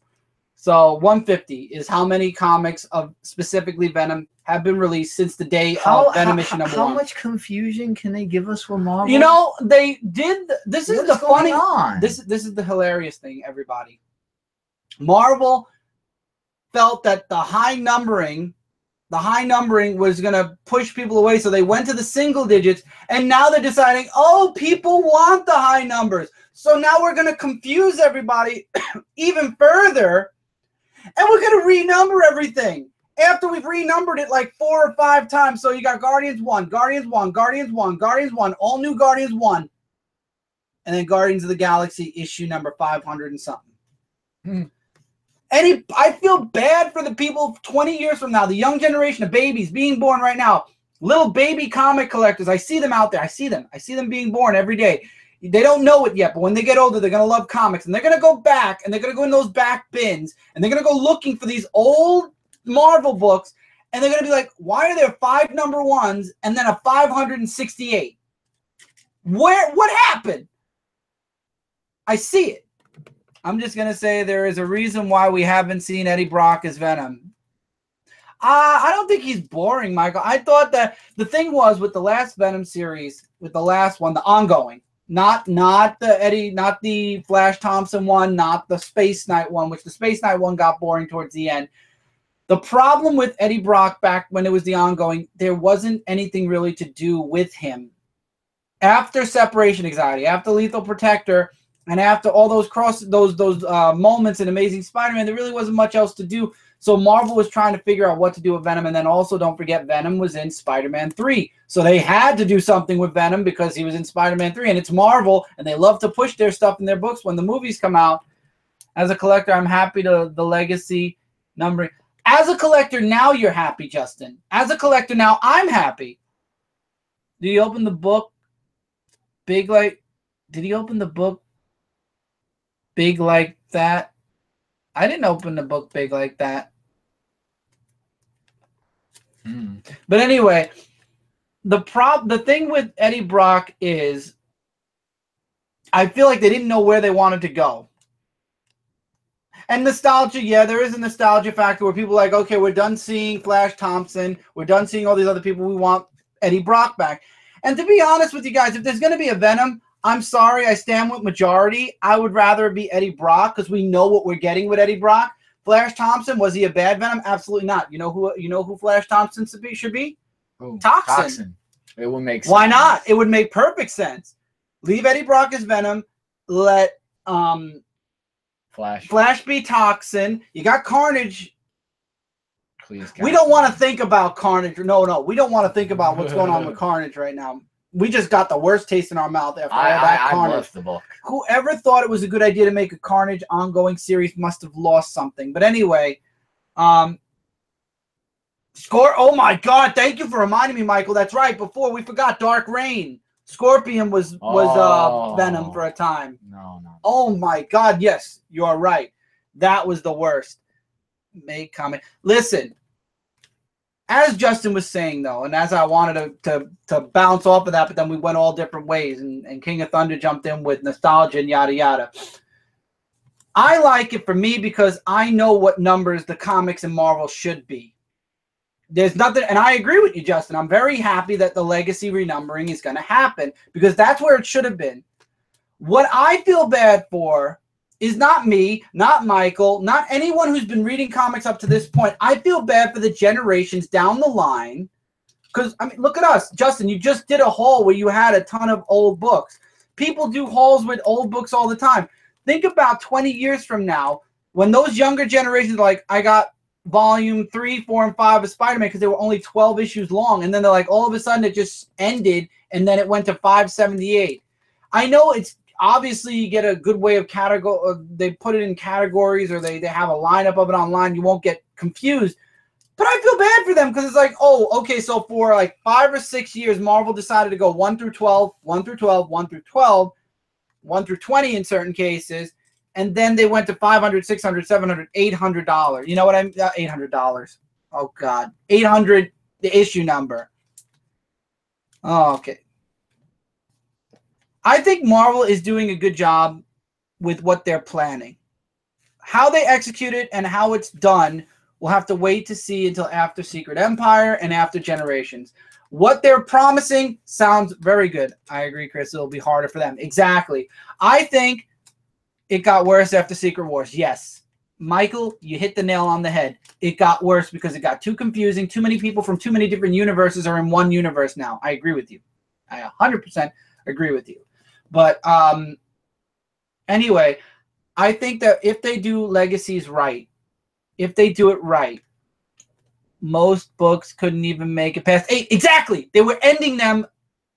So 150 is how many comics of specifically Venom have been released since the day of Venom issue number 1. How much confusion can they give us with Marvel? You know, they did. This is the funny. This is the hilarious thing, everybody. Marvel felt that the high numbering was going to push people away, so they went to the single digits, and now they're deciding, oh, people want the high numbers. So now we're going to confuse everybody even further, and we're going to renumber everything. After we've renumbered it like 4 or 5 times. So you got Guardians 1, Guardians 1, Guardians 1, Guardians 1, all new Guardians 1. And then Guardians of the Galaxy issue number 500 and something. I feel bad for the people 20 years from now, the young generation of babies being born right now, little baby comic collectors. I see them out there. I see them being born every day. They don't know it yet, but when they get older, they're going to love comics. And they're going to go back, and they're going to go in those back bins, and they're going to go looking for these old Marvel books, and they're going to be like, why are there 5 number 1s and then a 568? What happened? I see it. I'm just going to say there is a reason why we haven't seen Eddie Brock as Venom. I don't think he's boring, Michael. I thought that the thing was with the last Venom series, with the last one, the ongoing, not the Flash Thompson one, not the Space Knight one, which the Space Knight one got boring towards the end. The problem with Eddie Brock back when it was the ongoing, there wasn't anything really to do with him. After Separation Anxiety, after Lethal Protector, and after all those moments in Amazing Spider-Man, there really wasn't much else to do. So Marvel was trying to figure out what to do with Venom. And then also, don't forget, Venom was in Spider-Man 3. So they had to do something with Venom because he was in Spider-Man 3. And it's Marvel, and they love to push their stuff in their books when the movies come out. As a collector, I'm happy to the legacy numbering. As a collector, now you're happy, Justin. As a collector, now I'm happy. Did he open the book big like... Did he open the book big like that? I didn't open the book big like that. But anyway, the thing with Eddie Brock is I feel like they didn't know where they wanted to go. And nostalgia, yeah, there is a nostalgia factor where people are like, okay, we're done seeing Flash Thompson. We're done seeing all these other people. We want Eddie Brock back. And to be honest with you guys, if there's going to be a Venom, I'm sorry, I stand with majority. I would rather be Eddie Brock because we know what we're getting with Eddie Brock. Flash Thompson, was he a bad Venom? Absolutely not. You know who Flash Thompson should be? Ooh, Toxin. It would make sense. Why not? It would make perfect sense. Leave Eddie Brock as Venom. Let Flash be Toxin. You got Carnage. Please, we don't want to think about Carnage. No, we don't want to think about what's going on with Carnage right now. We just got the worst taste in our mouth after all that Carnage. I love the book. Whoever thought it was a good idea to make a Carnage ongoing series must have lost something. But anyway, Score. Oh my God! Thank you for reminding me, Michael. That's right. Before we forgot, Dark Reign. Scorpion was Venom for a time. No. Oh my God! Yes, you are right. That was the worst. Make comment. Listen, as Justin was saying though, and as I wanted to bounce off of that, but then we went all different ways, and King of Thunder jumped in with nostalgia and yada yada. I like it for me because I know what numbers the comics and Marvel should be. There's nothing, and I agree with you, Justin. I'm very happy that the legacy renumbering is going to happen because that's where it should have been. What I feel bad for is not me, not Michael, not anyone who's been reading comics up to this point. I feel bad for the generations down the line because, I mean, look at us. Justin, you just did a haul where you had a ton of old books. People do hauls with old books all the time. Think about 20 years from now when those younger generations are like, I got volume 3, 4, and 5 of Spider-Man because they were only 12 issues long. And then they're like, all of a sudden it just ended and then it went to 578. I know it's obviously you get a good way of category. They put it in categories or they have a lineup of it online. You won't get confused. But I feel bad for them because it's like, oh, okay, so for like 5 or 6 years, Marvel decided to go 1 through 12, 1 through 12, 1 through 12, 1 through 20 in certain cases. And then they went to $500, $600, $700, $800. You know what I mean? $800. Oh, God. 800, the issue number. Oh, okay. I think Marvel is doing a good job with what they're planning. How they execute it and how it's done, we'll have to wait to see until after Secret Empire and after Generations. What they're promising sounds very good. I agree, Chris. It'll be harder for them. Exactly. I think it got worse after Secret Wars. Yes. Michael, you hit the nail on the head. It got worse because it got too confusing. Too many people from too many different universes are in one universe now. I agree with you. I 100% agree with you. But anyway, I think that if they do Legacies right, if they do it right, most books couldn't even make it past 8. Exactly. They were ending them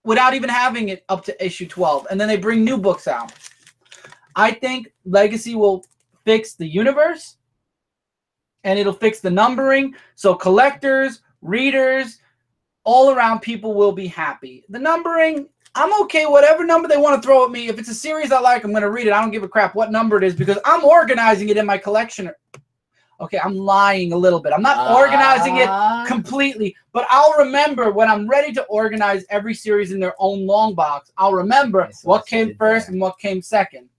without even having it up to issue 12. And then they bring new books out. I think Legacy will fix the universe and it'll fix the numbering. So collectors, readers, all around people will be happy. The numbering, I'm okay. Whatever number they want to throw at me. If it's a series I like, I'm going to read it. I don't give a crap what number it is because I'm organizing it in my collection. Okay, I'm lying a little bit. I'm not organizing it completely, but I'll remember when I'm ready to organize every series in their own long box. I'll remember what came first and what came second.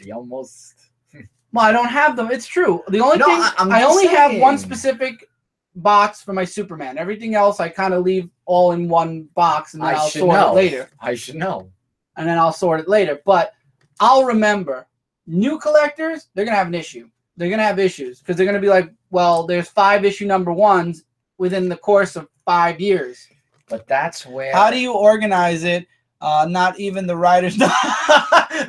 You almost. Well, I don't have them. It's true. The only thing I only have one specific box for my Superman. Everything else I kind of leave all in one box, and then I'll sort it later. I should know. And then I'll sort it later. But I'll remember. New collectors, they're gonna have an issue. They're gonna have issues because they're gonna be like, well, there's 5 issue number 1s within the course of 5 years. But that's where. How do you organize it? Not even the writers know.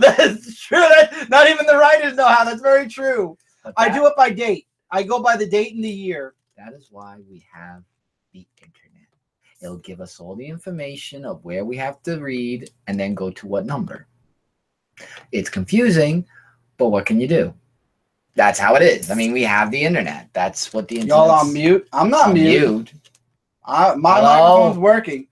That's true. Not even the writers know how. That's very true. I do it by date. I go by the date and the year. That is why we have the internet. It'll give us all the information of where we have to read and then go to what number. It's confusing, but what can you do? That's how it is. I mean, we have the internet. That's what the internet. Y'all on mute? I'm not mute. My microphone's working.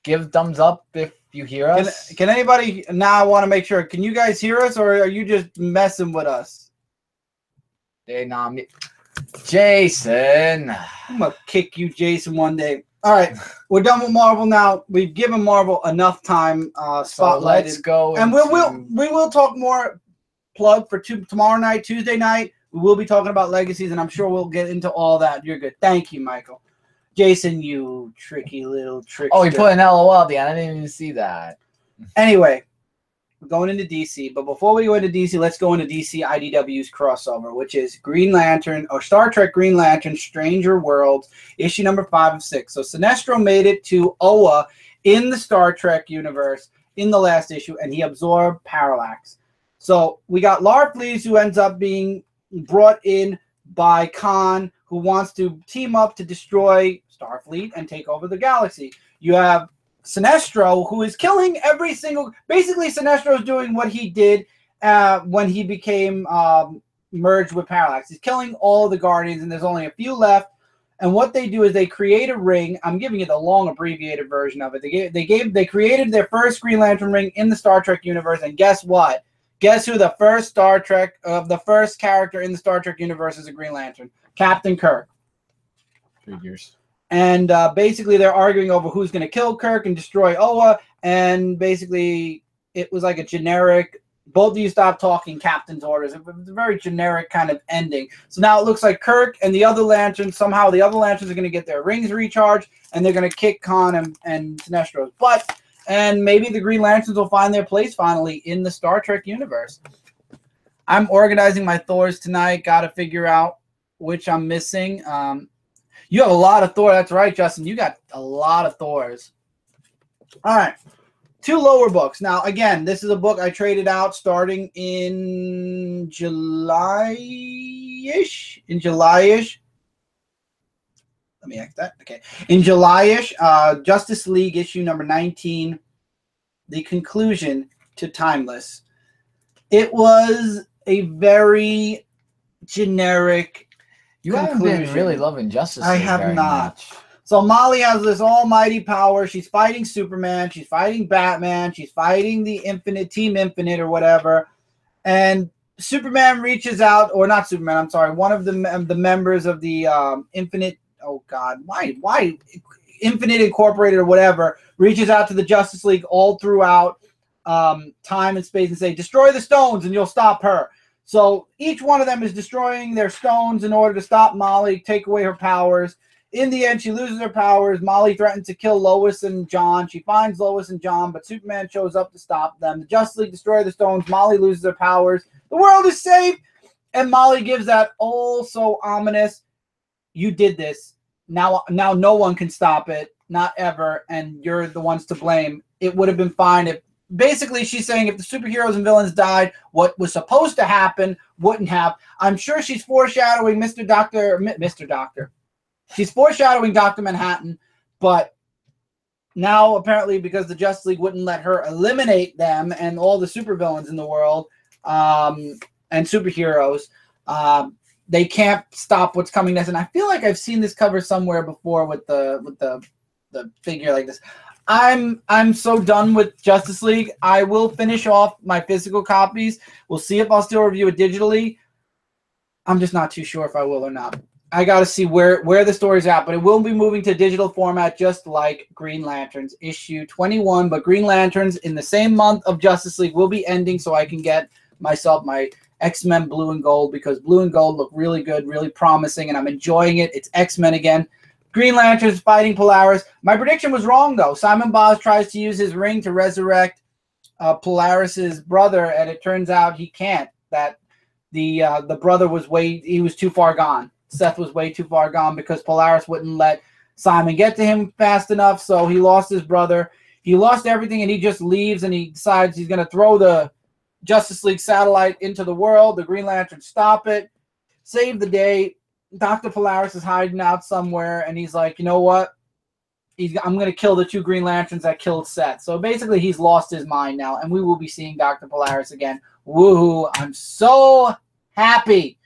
Give thumbs up if you hear us. Can anybody now? I want to make sure. Can you guys hear us, or are you just messing with us? They're not me. Jason, I'm gonna kick you, Jason, one day. All right, we're done with Marvel now. We've given Marvel enough time. Spotlighted. So let's go. And we will talk more. Plug for tomorrow night, Tuesday night. We will be talking about Legacies, and I'm sure we'll get into all that. You're good. Thank you, Michael. Jason, you tricky little trickster. Oh, he put an LOL at the end. I didn't even see that. Anyway, we're going into DC. But before we go into DC, let's go into DC IDW's crossover, which is Green Lantern, or Star Trek Green Lantern, Stranger Worlds, issue number 5 of 6. So Sinestro made it to Oa in the Star Trek universe, in the last issue, and he absorbed Parallax. So we got Lar Fleas, who ends up being brought in by Khan, who wants to team up to destroy Starfleet and take over the galaxy. You have Sinestro, who is killing every single... Basically, Sinestro is doing what he did when he became merged with Parallax. He's killing all the Guardians, and there's only a few left. And what they do is they create a ring. I'm giving you the long abbreviated version of it. They created their first Green Lantern ring in the Star Trek universe, and guess what? Guess who the first the first character in the Star Trek universe is a Green Lantern? Captain Kirk. Figures. And basically they're arguing over who's going to kill Kirk and destroy Oa. And basically it was like a generic, both of you stop talking, captain's orders. It was a very generic kind of ending. So now it looks like Kirk and the other Lanterns, somehow the other Lanterns are going to get their rings recharged, and they're going to kick Khan and Sinestro's butt. And maybe the Green Lanterns will find their place finally in the Star Trek universe. I'm organizing my Thors tonight. Got to figure out which I'm missing. You have a lot of Thor. That's right, Justin. You got a lot of Thors. All right. 2 lower books. Now, again, this is a book I traded out starting in July-ish. Let me ask that. Okay. In July-ish, Justice League issue number 19, The Conclusion to Timeless. It was a very generic You haven't been really loving Justice League. I have not. So Molly has this almighty power. She's fighting Superman. She's fighting Batman. She's fighting the Team Infinite or whatever. And Superman reaches out, or not Superman, I'm sorry, one of the members of the Infinite, oh God, why Infinite Incorporated or whatever, reaches out to the Justice League all throughout time and space and say, destroy the stones and you'll stop her. So each one of them is destroying their stones in order to stop Molly, take away her powers. In the end, she loses her powers. Molly threatens to kill Lois and John. She finds Lois and John, but Superman shows up to stop them. The Justice League destroy the stones. Molly loses her powers. The world is safe. And Molly gives that oh so ominous, you did this. Now no one can stop it. Not ever. And you're the ones to blame. It would have been fine if, basically she's saying if the superheroes and villains died, what was supposed to happen wouldn't have. I'm sure she's foreshadowing Mr. Doctor. She's foreshadowing Dr. Manhattan, but now apparently because the Justice League wouldn't let her eliminate them and all the supervillains in the world and superheroes, they can't stop what's coming next. And I feel like I've seen this cover somewhere before with the figure like this. I'm so done with Justice League. I will finish off my physical copies. We'll see if I'll still review it digitally. I'm just not too sure if I will or not. I got to see where the story's at, but it will be moving to digital format just like Green Lanterns issue 21. But Green Lanterns in the same month of Justice League will be ending, so I can get myself my X-Men Blue and Gold, because Blue and Gold look really good, really promising, and I'm enjoying it. It's X-Men again. Green Lanterns fighting Polaris. My prediction was wrong, though. Simon Boz tries to use his ring to resurrect Polaris's brother, and it turns out he can't. That the brother was too far gone. Seth was way too far gone because Polaris wouldn't let Simon get to him fast enough, so he lost his brother. He lost everything, and he just leaves, and he decides he's going to throw the Justice League satellite into the world. The Green Lanterns stop it, save the day. Dr. Polaris is hiding out somewhere, and he's like, you know what? I'm going to kill the 2 Green Lanterns that killed Seth. So basically, he's lost his mind now, and we will be seeing Dr. Polaris again. Woohoo! I'm so happy.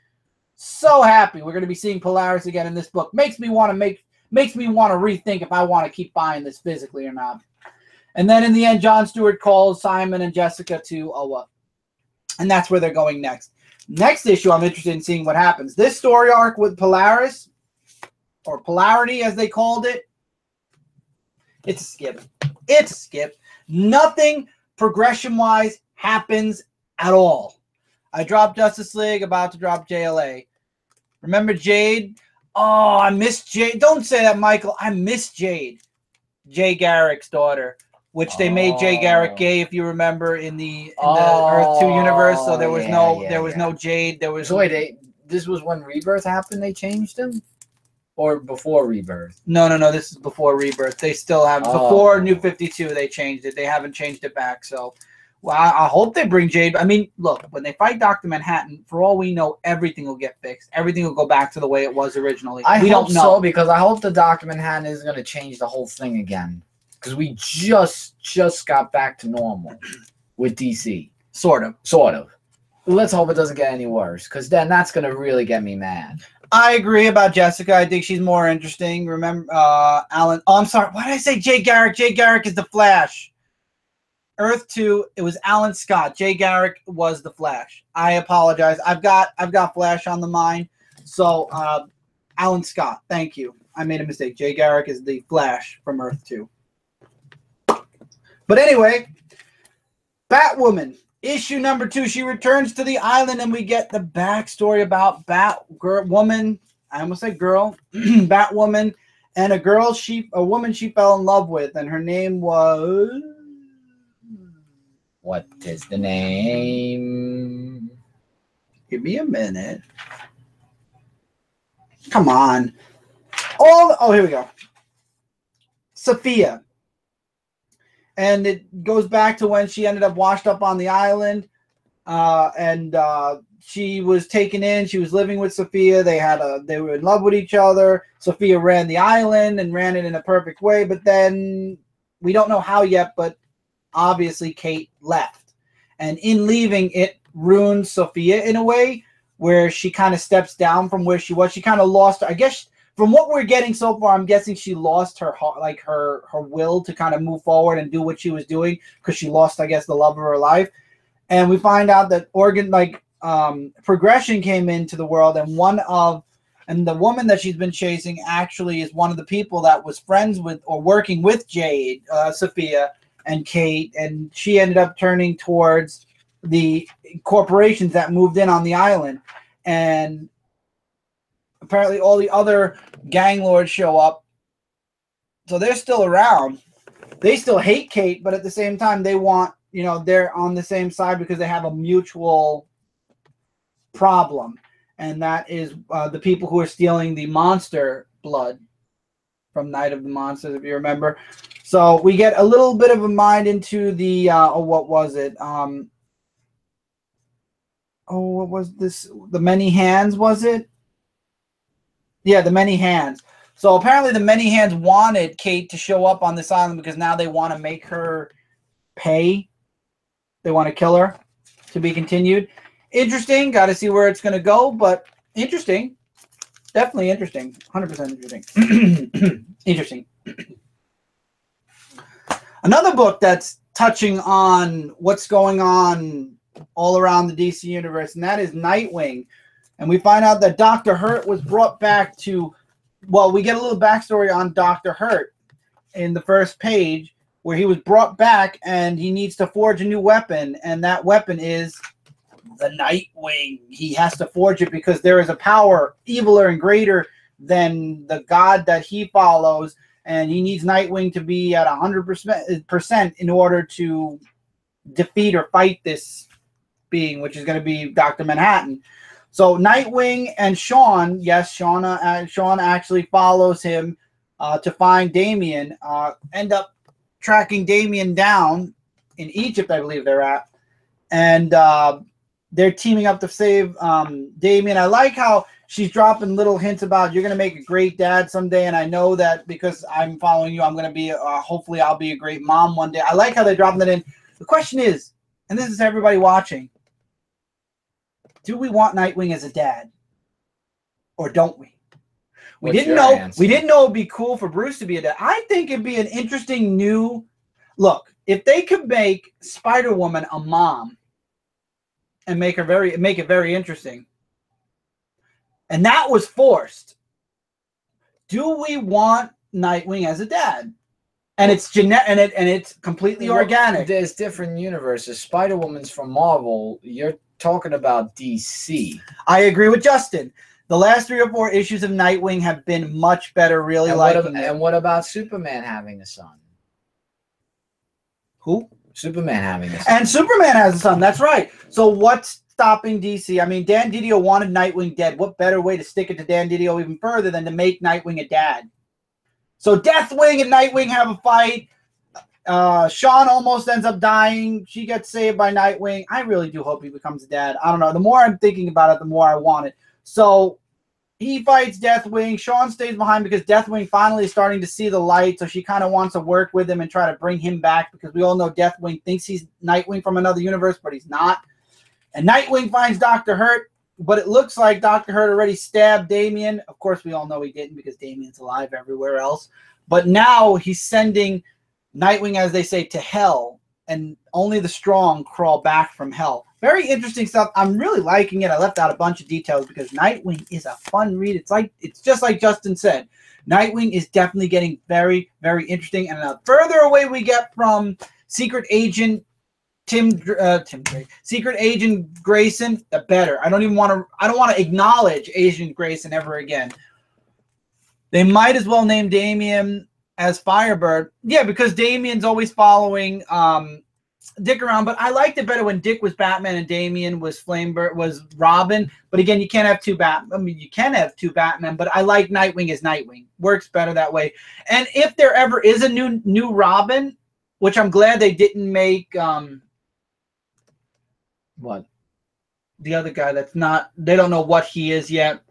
So happy we're going to be seeing Polaris again in this book. Makes me want to rethink if I want to keep buying this physically or not. And then in the end, John Stewart calls Simon and Jessica to Oa. And that's where they're going next. Next issue, I'm interested in seeing what happens. This story arc with Polaris, or Polarity as they called it, it's a skip. It's a skip. Nothing progression-wise happens at all. I dropped Justice League, about to drop JLA. Remember Jade? Oh, I miss Jade. Don't say that, Michael. I miss Jade. Jay Garrick's daughter, which they made Jay Garrick gay, if you remember, in the Earth 2 universe. So there was no Jade. There was so wait, this was when Rebirth happened. They changed him. or before Rebirth? No. This is before Rebirth. They still have before New 52. They changed it. They haven't changed it back. So, well, I hope they bring Jade. I mean, look, when they fight Dr. Manhattan, for all we know, everything will get fixed. Everything will go back to the way it was originally. We don't know. So, because I hope the Dr. Manhattan is going to change the whole thing again. Because we just got back to normal with DC. Sort of. Let's hope it doesn't get any worse, because then that's going to really get me mad. I agree about Jessica. I think she's more interesting. Remember, Alan. Oh, I'm sorry. Why did I say Jay Garrick? Jay Garrick is the Flash. Earth 2, it was Alan Scott. Jay Garrick was the Flash. I apologize. I've got Flash on the mind. So, Alan Scott. Thank you. I made a mistake. Jay Garrick is the Flash from Earth 2. But anyway, Batwoman. Issue number 2, she returns to the island, and we get the backstory about Batwoman. I almost said girl. Batwoman, and a woman she fell in love with, and her name was... What is the name? Give me a minute. Come on. Oh, here we go. Sophia. And it goes back to when she ended up washed up on the island, and she was taken in. She was living with Sophia. They were in love with each other. Sophia ran the island and ran it in a perfect way, but then we don't know how yet, but obviously Kate left. And in leaving, it ruined Sophia in a way where she kind of steps down from where she was. She kind of lost, I guess, from what we're getting so far, I'm guessing she lost her will to kind of move forward and do what she was doing, because she lost, I guess, the love of her life. And we find out that progression came into the world, and the woman that she's been chasing actually is one of the people that was friends with or working with Jade, Sophia, and Kate, and she ended up turning towards the corporations that moved in on the island. And apparently all the other gang lords show up. So they're still around. They still hate Kate, but at the same time, they want, they're on the same side because they have a mutual problem. And that is the people who are stealing the monster blood from Night of the Monsters, if you remember. So we get a little bit of a mind into the, what was it? What was this? The Many Hands, was it? Yeah, the Many Hands. So apparently the Many Hands wanted Kate to show up on this island because now they want to make her pay. They want to kill her. To be continued. Interesting. Got to see where it's going to go, but interesting. Definitely interesting. 100% interesting. Interesting. Another book that's touching on what's going on all around the DC universe, and that is Nightwing. And we find out that Dr. Hurt was brought back to, well, we get a little backstory on Dr. Hurt in the first page, where he was brought back and he needs to forge a new weapon, and that weapon is the Nightwing. He has to forge it because there is a power eviler and greater than the god that he follows, and he needs Nightwing to be at 100% in order to defeat or fight this being, which is going to be Dr. Manhattan. So Nightwing and Sean, yes, Sean actually follows him to find Damian, end up tracking Damian down in Egypt, I believe they're at, and they're teaming up to save Damian. I like how she's dropping little hints about you're going to make a great dad someday, and I know that because I'm following you, I'm going to be, hopefully I'll be a great mom one day. I like how they're dropping that in. The question is, and this is everybody watching, do we want Nightwing as a dad? Or don't we? We didn't know it'd be cool for Bruce to be a dad. I think it'd be an interesting new look. If they could make Spider-Woman a mom and make it very interesting. And that was forced. Do we want Nightwing as a dad? And it's it's completely organic. There's different universes. Spider-Woman's from Marvel. You're talking about DC. I agree with Justin. The last 3 or 4 issues of Nightwing have been much better. Really liking it. And what about Superman having a son? Who? Superman having a son. And Superman has a son. That's right. So what's stopping DC. I mean, Dan Didio wanted Nightwing dead. What better way to stick it to Dan Didio even further than to make Nightwing a dad? So Deathwing and Nightwing have a fight. Sean almost ends up dying. She gets saved by Nightwing. I really do hope he becomes a dad. I don't know. The more I'm thinking about it, the more I want it. So he fights Deathwing. Sean stays behind because Deathwing finally is starting to see the light. So she kind of wants to work with him and try to bring him back because we all know Deathwing thinks he's Nightwing from another universe, but he's not. And Nightwing finds Dr. Hurt, but it looks like Dr. Hurt already stabbed Damian. Of course, we all know he didn't because Damian's alive everywhere else. But now he's sending Nightwing, as they say, to hell, and only the strong crawl back from hell. Very interesting stuff. I'm really liking it. I left out a bunch of details because Nightwing is a fun read. It's just like Justin said. Nightwing is definitely getting very, very interesting. And the further away we get from Secret Agent Secret Agent Grayson, the better. I don't want to acknowledge Agent Grayson ever again. They might as well name Damian as Firebird. Yeah, because Damian's always following Dick around, but I liked it better when Dick was Batman and Damian was Robin. But again, you can't have two you can have two Batman, but I like Nightwing as Nightwing. Works better that way. And if there ever is a new Robin, which I'm glad they didn't make what? The other guy that's not, they don't know what he is yet.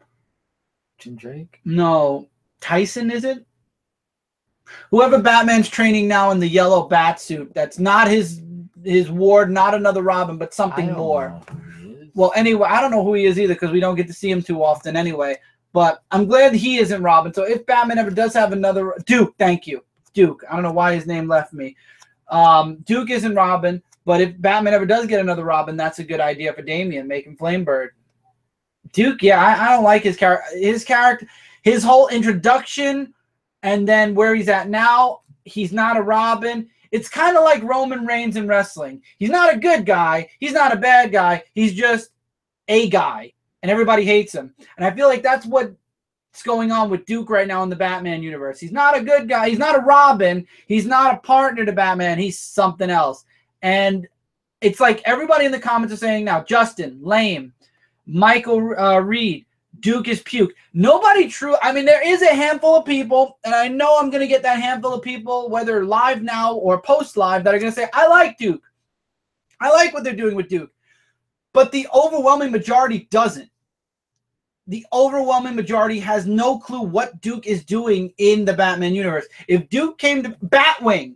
Tim Drake? No. Tyson, is it? Whoever Batman's training now in the yellow bat suit, that's not his ward, not another Robin, but something more. Well, anyway, I don't know who he is either because we don't get to see him too often anyway. But I'm glad he isn't Robin. So if Batman ever does have another Duke, thank you. Duke. I don't know why his name left me. Duke isn't Robin, but if Batman ever does get another Robin, that's a good idea for Damian, make him Flamebird. Duke, yeah, I don't like his character. His whole introduction and then where he's at now, he's not a Robin. It's kind of like Roman Reigns in wrestling. He's not a good guy. He's not a bad guy. He's just a guy, and everybody hates him. And I feel like that's what's going on with Duke right now in the Batman universe. He's not a good guy. He's not a Robin. He's not a partner to Batman. He's something else. And it's like everybody in the comments are saying now, Justin, lame. Michael Reed, Duke is puke. Nobody true. I mean, there is a handful of people, and I know I'm going to get that handful of people, whether live now or post-live, that are going to say, I like Duke. I like what they're doing with Duke. But the overwhelming majority doesn't. The overwhelming majority has no clue what Duke is doing in the Batman universe. If Duke came to Batwing,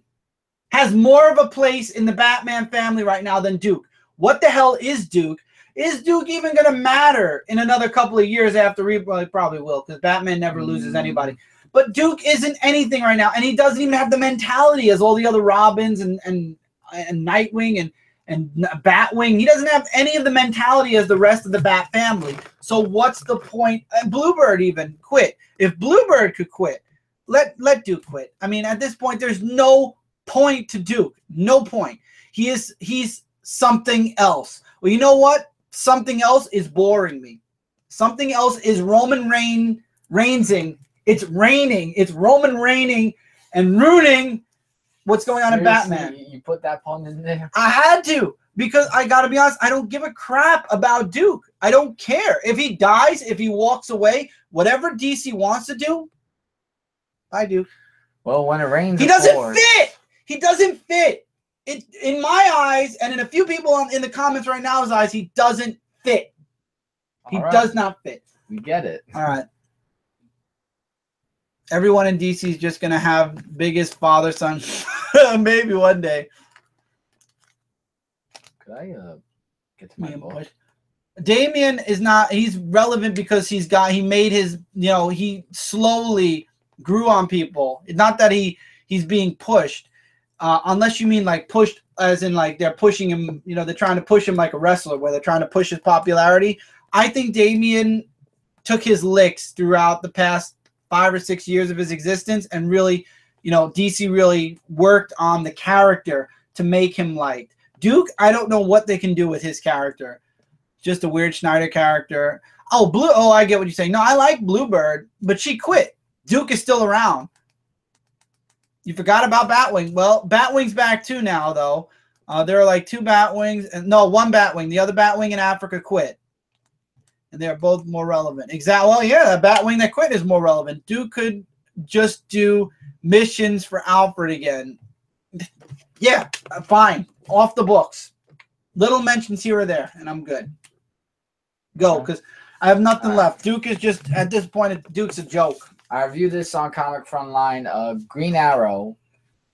has more of a place in the Batman family right now than Duke. What the hell is Duke? Is Duke even going to matter in another couple of years after Well, he probably will, because Batman never loses anybody. But Duke isn't anything right now, and he doesn't even have the mentality as all the other Robins and Nightwing and Batwing. He doesn't have any of the mentality as the rest of the Bat family. So what's the point? And Bluebird even quit. If Bluebird could quit, let Duke quit. I mean, at this point, there's no point to Duke. No point. He's something else. Well, you know what? Something else is boring me. Something else is Roman Reignsing. It's raining. It's Roman reigning and ruining what's going on in Batman. You put that pun in there? I had to, because I got to be honest, I don't give a crap about Duke. I don't care. If he dies, if he walks away, whatever DC wants to do, I do. Well, when it rains, he doesn't fit. He doesn't fit. In my eyes, and in a few people in the comments right now's eyes, he doesn't fit. He does not fit. We get it. All right. Everyone in DC is just going to have biggest father-son. Maybe one day. Could I get to my book? Damian is not, he's relevant because he made his, he slowly grew on people. It's not that he's being pushed. Unless you mean like pushed as in like they're pushing him, they're trying to push him like a wrestler where they're trying to push his popularity. I think Damian took his licks throughout the past 5 or 6 years of his existence, and really, DC really worked on the character to make him liked. Duke, I don't know what they can do with his character. Just a weird Schneider character. Oh, I get what you're saying. No, I like Bluebird, but she quit. Duke is still around. You forgot about Batwing. Well, Batwing's back too now, though. There are like 2 Batwings, and no, 1 Batwing. The other Batwing in Africa quit, and they're both more relevant. Exactly. Well, yeah, the Batwing that quit is more relevant. Duke could just do missions for Alfred again. Yeah, fine. Off the books. Little mentions here or there, and I'm good. Go, because I have nothing left. Duke is just, at this point, Duke's a joke. I reviewed this on Comic Frontline. Green Arrow,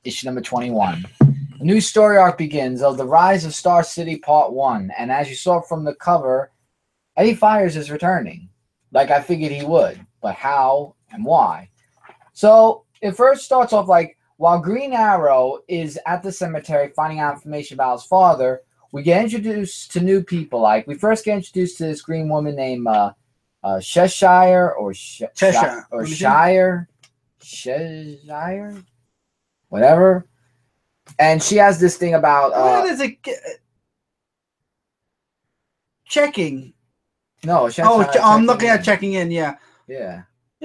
issue number 21. A new story arc begins of the Rise of Star City Part 1. And as you saw from the cover, Eddie Fires is returning. Like I figured he would. But how and why? So it first starts off like, while Green Arrow is at the cemetery finding out information about his father, we get introduced to new people. Like, we first get introduced to this green woman named Cheshire or Cheshire or Shire, whatever. And she has this thing about what is it? Checking. No, I'm looking at checking in. Yeah. Yeah,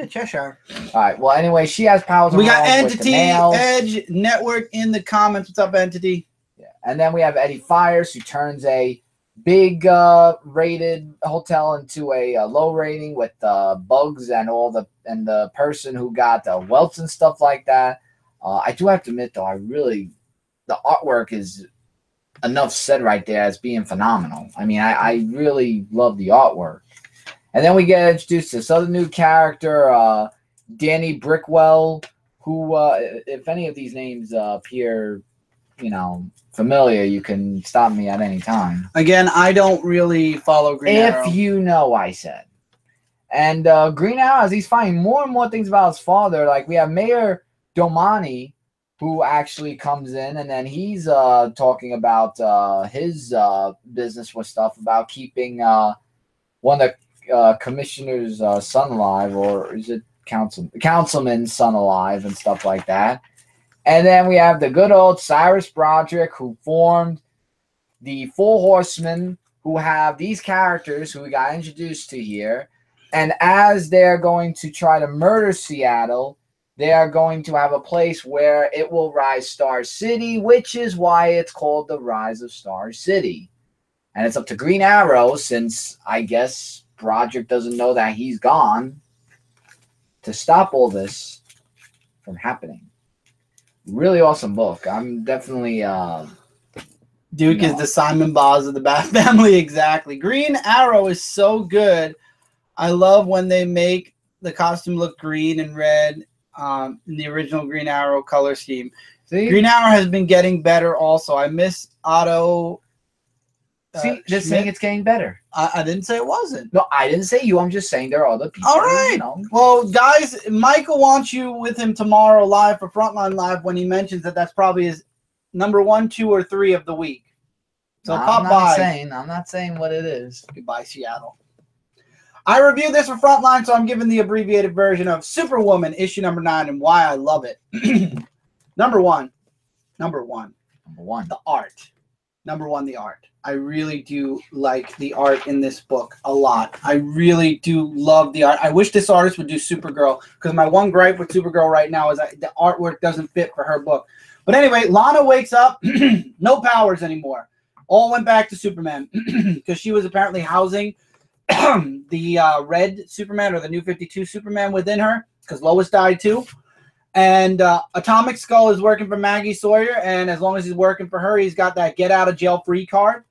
Cheshire. All right. Well, anyway, she has powers. We got Entity, Edge, Network in the comments. What's up, Entity? Yeah. And then we have Eddie Fires, who turns a big rated hotel into a low rating with bugs and the person who got welts and stuff like that. I do have to admit, though, the artwork is enough said right there as being phenomenal. I mean, I really love the artwork. And then we get introduced to this other new character, Danny Brickwell, who, if any of these names appear, familiar, you can stop me at any time. Again, I don't really follow Green Arrow. If you know, I said. And Green Arrow, as he's finding more and more things about his father, like we have Mayor Domani, who actually comes in, and then he's talking about his business with stuff about keeping one of the commissioner's son alive, or is it councilman's son alive and stuff like that. And then we have the good old Cyrus Broderick, who formed the Four Horsemen, who have these characters who we got introduced to here. And as they're going to try to murder Seattle, they are going to have a place where it will rise Star City, which is why it's called the Rise of Star City. And it's up to Green Arrow, since I guess Broderick doesn't know that he's gone, to stop all this from happening. Really awesome book. I'm definitely Duke is the Simon Boz of the Bat family. Exactly. Green Arrow is so good. I love when they make the costume look green and red in the original Green Arrow color scheme. See? Green Arrow has been getting better also. I miss Otto. Just saying it's getting better. I didn't say it wasn't. No, I didn't say you. I'm just saying there are other people. All right. Well, guys, Michael wants you with him tomorrow live for Frontline Live when he mentions that that's probably his number 1, 2, or 3 of the week. So pop by. I'm not saying what it is. Goodbye, Seattle. I reviewed this for Frontline, so I'm giving the abbreviated version of Superwoman, issue number 9, and why I love it. Number one, the art. Number 1, the art. I really do like the art in this book a lot. I really do love the art. I wish this artist would do Supergirl, because my one gripe with Supergirl right now is that the artwork doesn't fit for her book. But anyway, Lana wakes up, no powers anymore. All went back to Superman because she was apparently housing the red Superman, or the New 52 Superman, within her, because Lois died too. And Atomic Skull is working for Maggie Sawyer, and as long as he's working for her, he's got that get out of jail free card.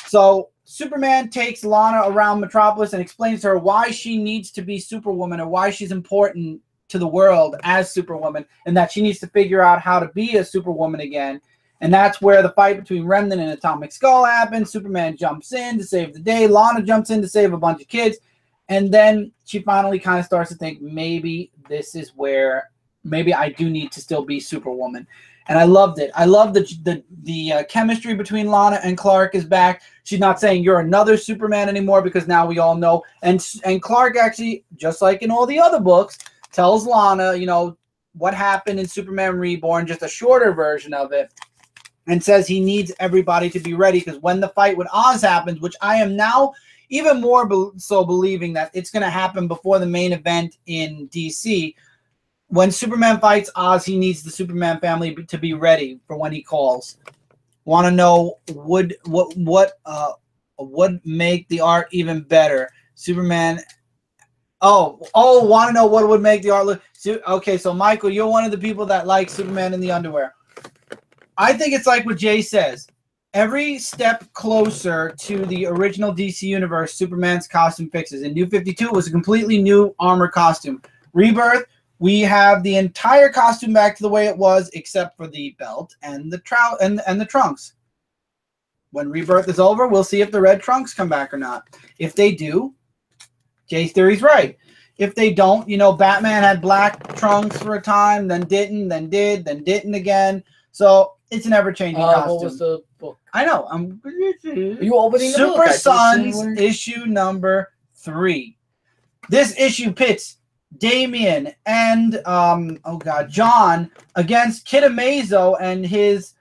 So Superman takes Lana around Metropolis and explains to her why she needs to be Superwoman, or why she's important to the world as Superwoman, and that she needs to figure out how to be a Superwoman again. And that's where the fight between Remnant and Atomic Skull happens. Superman jumps in to save the day. Lana jumps in to save a bunch of kids. And then she finally kind of starts to think, maybe this is where, maybe I do need to still be Superwoman. And I loved it. I love the chemistry between Lana and Clark is back. She's not saying you're another Superman anymore, because now we all know. And Clark actually, just like in all the other books, tells Lana, what happened in Superman Reborn, just a shorter version of it, and says he needs everybody to be ready, because when the fight with Oz happens, which I am now even more so believing that it's going to happen before the main event in DC, when Superman fights Oz, he needs the Superman family to be ready for when he calls. Want to know what would make the art even better? Superman. Oh, want to know what would make the art look? Okay, so Michael, you're one of the people that like Superman in the underwear. I think it's like what Jay says. Every step closer to the original DC universe, Superman's costume fixes. In New 52, it was a completely new armor costume. Rebirth, we have the entire costume back to the way it was, except for the belt and the and the trunks. When Rebirth is over, we'll see if the red trunks come back or not. If they do, Jay's theory's right. If they don't, you know, Batman had black trunks for a time, then didn't, then did, then didn't again. So it's an ever-changing costume. What was the book? I know. Are you opening the book? Super Sons issue number 3. This issue pits Damian and John against Kid Amazo and his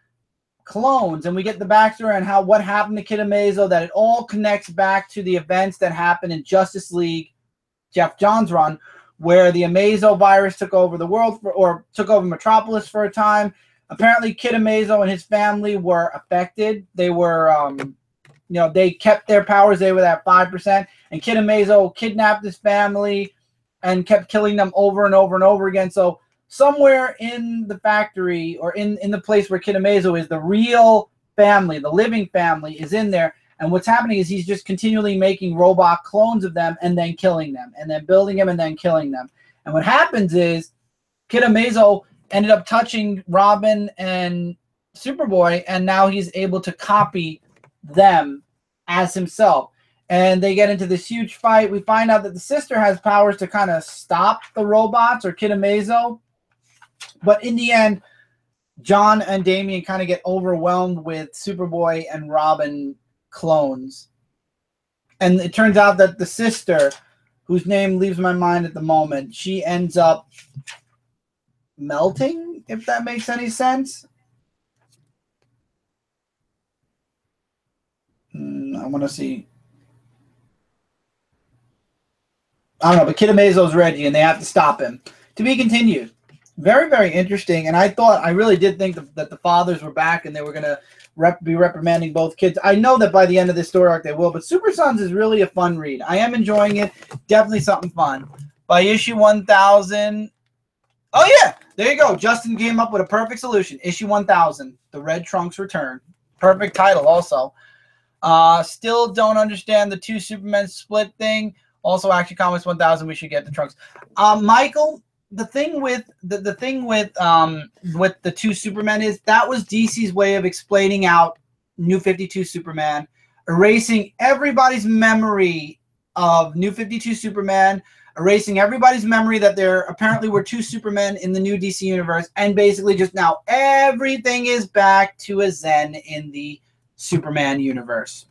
clones, and we get the backstory on what happened to Kid Amazo, that it all connects back to the events that happened in Justice League, Jeff Johns' run, where the Amazo virus took over the world or took over Metropolis for a time. Apparently, Kid Amazo and his family were affected. They were, they kept their powers. They were at 5%, and Kid Amazo kidnapped his family and kept killing them over and over and over again. So somewhere in the factory or in the place where Kid Amazo is, the real family, the living family, is in there. And what's happening is he's just continually making robot clones of them and then killing them and then building them and then killing them. And what happens is Kid Amazo ended up touching Robin and Superboy, and now he's able to copy them as himself. And they get into this huge fight. We find out that the sister has powers to kind of stop the robots or Kid Amazo. But in the end, John and Damian kind of get overwhelmed with Superboy and Robin clones. And it turns out that the sister, whose name leaves my mind at the moment, she ends up melting, if that makes any sense. I want to see. I don't know, but Kid Amazo's Reggie, and they have to stop him. To be continued. Very, very interesting. And I really did think that the fathers were back and they were going to be reprimanding both kids. I know that by the end of this story arc they will, but Super Sons is really a fun read. I am enjoying it. Definitely something fun. By issue 1000. Oh, yeah. There you go. Justin came up with a perfect solution. Issue 1000. The Red Trunks Return. Perfect title also. Still don't understand the two Supermen split thing. Also, Action Comics 1000. We should get the trunks. Michael, the thing with the two Supermen is that was DC's way of explaining out New 52 Superman, erasing everybody's memory of New 52 Superman, erasing everybody's memory that there apparently were two Supermen in the new DC universe, and basically just now everything is back to a zen in the Superman universe,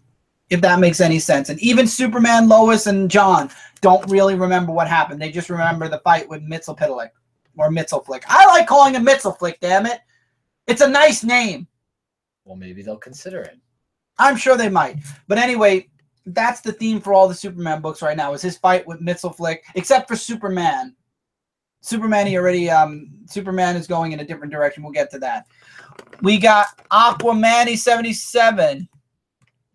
if that makes any sense. And even Superman, Lois, and John don't really remember what happened. They just remember the fight with Mxyzptlk or Mxyzptlk. I like calling him Mxyzptlk, damn it. It's a nice name. Well, maybe they'll consider it. I'm sure they might. But anyway, that's the theme for all the Superman books right now, is his fight with Mxyzptlk, except for Superman. Superman is going in a different direction. We'll get to that. We got Aquaman 77.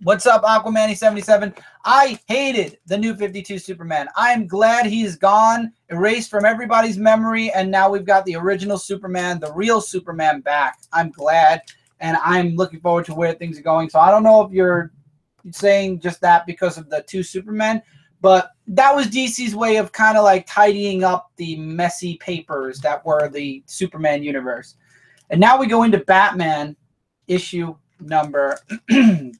What's up, Aquaman 77? I hated the New 52 Superman. I am glad he's gone, erased from everybody's memory, and now we've got the original Superman, the real Superman, back. I'm glad, and I'm looking forward to where things are going. So I don't know if you're saying just that because of the two Supermen, but that was DC's way of kind of like tidying up the messy papers that were the Superman universe. And now we go into Batman issue number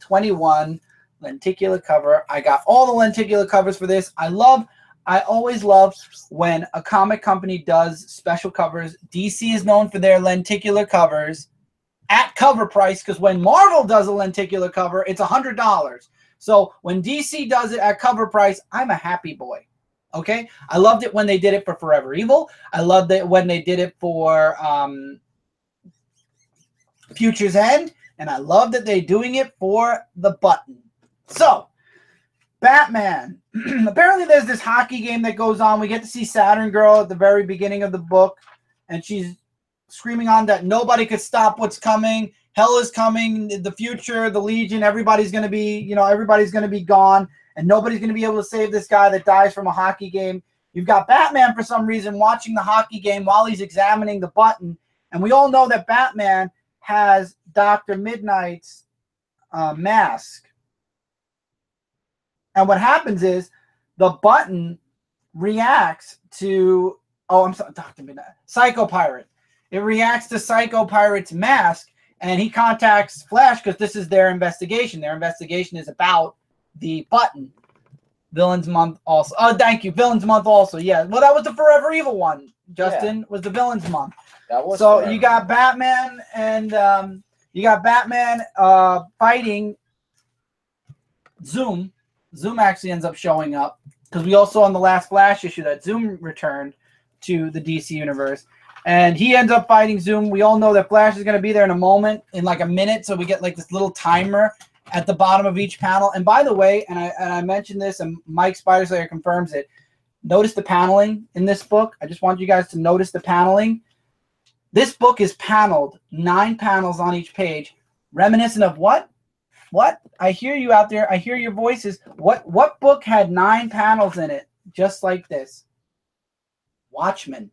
21, lenticular cover. I got all the lenticular covers for this. I always love when a comic company does special covers. DC is known for their lenticular covers at cover price, because when Marvel does a lenticular cover, it's $100. So when DC does it at cover price, I'm a happy boy. Okay? I loved it when they did it for Forever Evil. I loved it when they did it for Future's End. And I love that they're doing it for the Button. So, Batman. Apparently there's this hockey game that goes on. We get to see Saturn Girl at the very beginning of the book. And she's screaming on that nobody could stop what's coming. Hell is coming. The future, the Legion, everybody's going to be, everybody's going to be gone. And nobody's going to be able to save this guy that dies from a hockey game. You've got Batman, for some reason, watching the hockey game while he's examining the button. And we all know that Batman has Dr. Midnight's mask. And what happens is the button reacts to, Dr. Midnight, Psycho Pirate. It reacts to Psycho Pirate's mask, and he contacts Flash because this is their investigation. Their investigation is about the button. Villains Month also. Oh, thank you. Villains Month also. Yeah. Well, that was the Forever Evil one. Justin was the Villains Month. That was so forever. You got Batman and fighting Zoom. Zoom actually ends up showing up because we also on the last Flash issue that Zoom returned to the DC universe, and he ends up fighting Zoom. We all know that Flash is going to be there in a moment, in like a minute. So we get like this little timer at the bottom of each panel. And by the way, and I mentioned this, and Mike Spider-Slayer confirms it. Notice the paneling in this book. I just want you guys to notice the paneling. This book is paneled, 9 panels on each page, reminiscent of what? What? I hear you out there. I hear your voices. What book had 9 panels in it, just like this? Watchmen.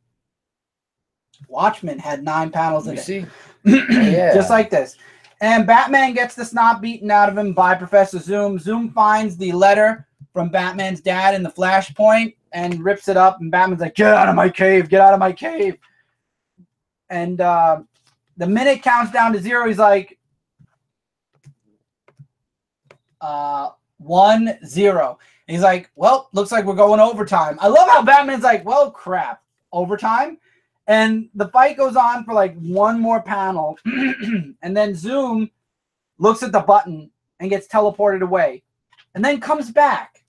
Watchmen had 9 panels in it. See? Yeah. Just like this. And Batman gets the snot beaten out of him by Professor Zoom. Zoom finds the letter from Batman's dad in the Flashpoint and rips it up. And Batman's like, get out of my cave. Get out of my cave. And the minute counts down to 0. He's like, 1-0. He's like, well, looks like we're going overtime. I love how Batman's like, well, crap, overtime? And the fight goes on for like 1 more panel. And then Zoom looks at the button and gets teleported away. And then comes back.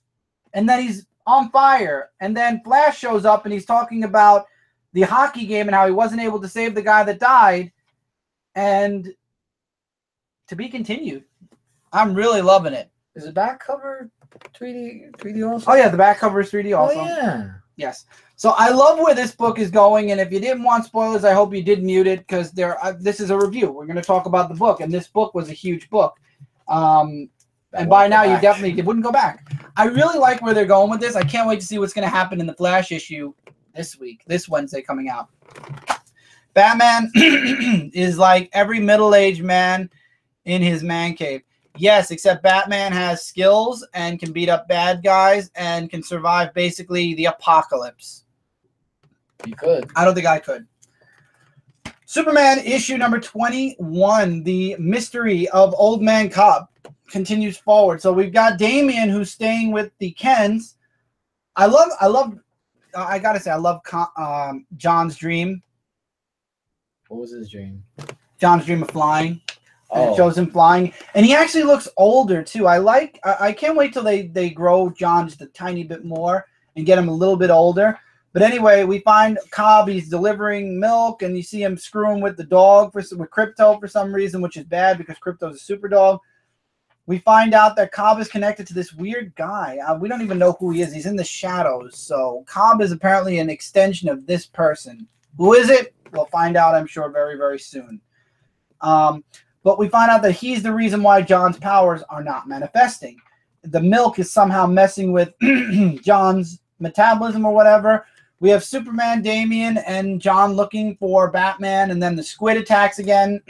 And then he's on fire. And then Flash shows up and he's talking about the hockey game and how he wasn't able to save the guy that died. And to be continued. I'm really loving it. Is the back cover 3D also? Oh, yeah, the back cover is 3D also. Oh, yeah. Yes. So I love where this book is going, and if you didn't want spoilers, I hope you did mute it because this is a review. We're going to talk about the book, and this book was a huge book. And by now, you definitely wouldn't go back. I really like where they're going with this. I can't wait to see what's going to happen in the Flash issue this week, this Wednesday coming out. Batman is like every middle-aged man in his man cave. Yes, except Batman has skills and can beat up bad guys and can survive basically the apocalypse. You could. I don't think I could. Superman issue number 21, the mystery of Old Man Cobb, continues forward. So we've got Damian who's staying with the Kens. I gotta say, I love John's dream. What was his dream? John's dream of flying. And Oh. it shows him flying. And he actually looks older, too. I can't wait till they grow John just a tiny bit more and get him a little bit older. But anyway, we find Cobb. He's delivering milk, and you see him screwing with the dog, with Crypto for some reason, which is bad because Crypto's a super dog. We find out that Cobb is connected to this weird guy. We don't even know who he is. He's in the shadows. So Cobb is apparently an extension of this person. Who is it? We'll find out, I'm sure, very, very soon. But we find out that he's the reason why John's powers are not manifesting. The milk is somehow messing with John's metabolism or whatever. We have Superman, Damian, and John looking for Batman, and then the squid attacks again.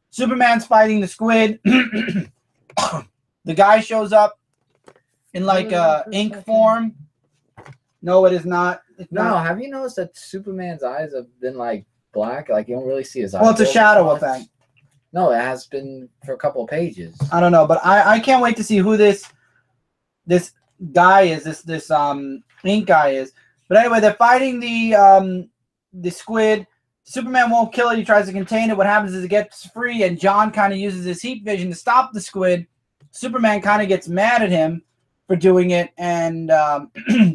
Superman's fighting the squid. The guy shows up in like ink form. No, it is not. No, have you noticed that Superman's eyes have been like black? Like you don't really see his eyes. Well, it's a shadow effect. No, it has been for a couple of pages. I don't know, but I can't wait to see who this guy is. This ink guy is. But anyway, they're fighting the squid. Superman won't kill it. He tries to contain it. What happens is it gets free, and John kind of uses his heat vision to stop the squid. Superman kind of gets mad at him for doing it, and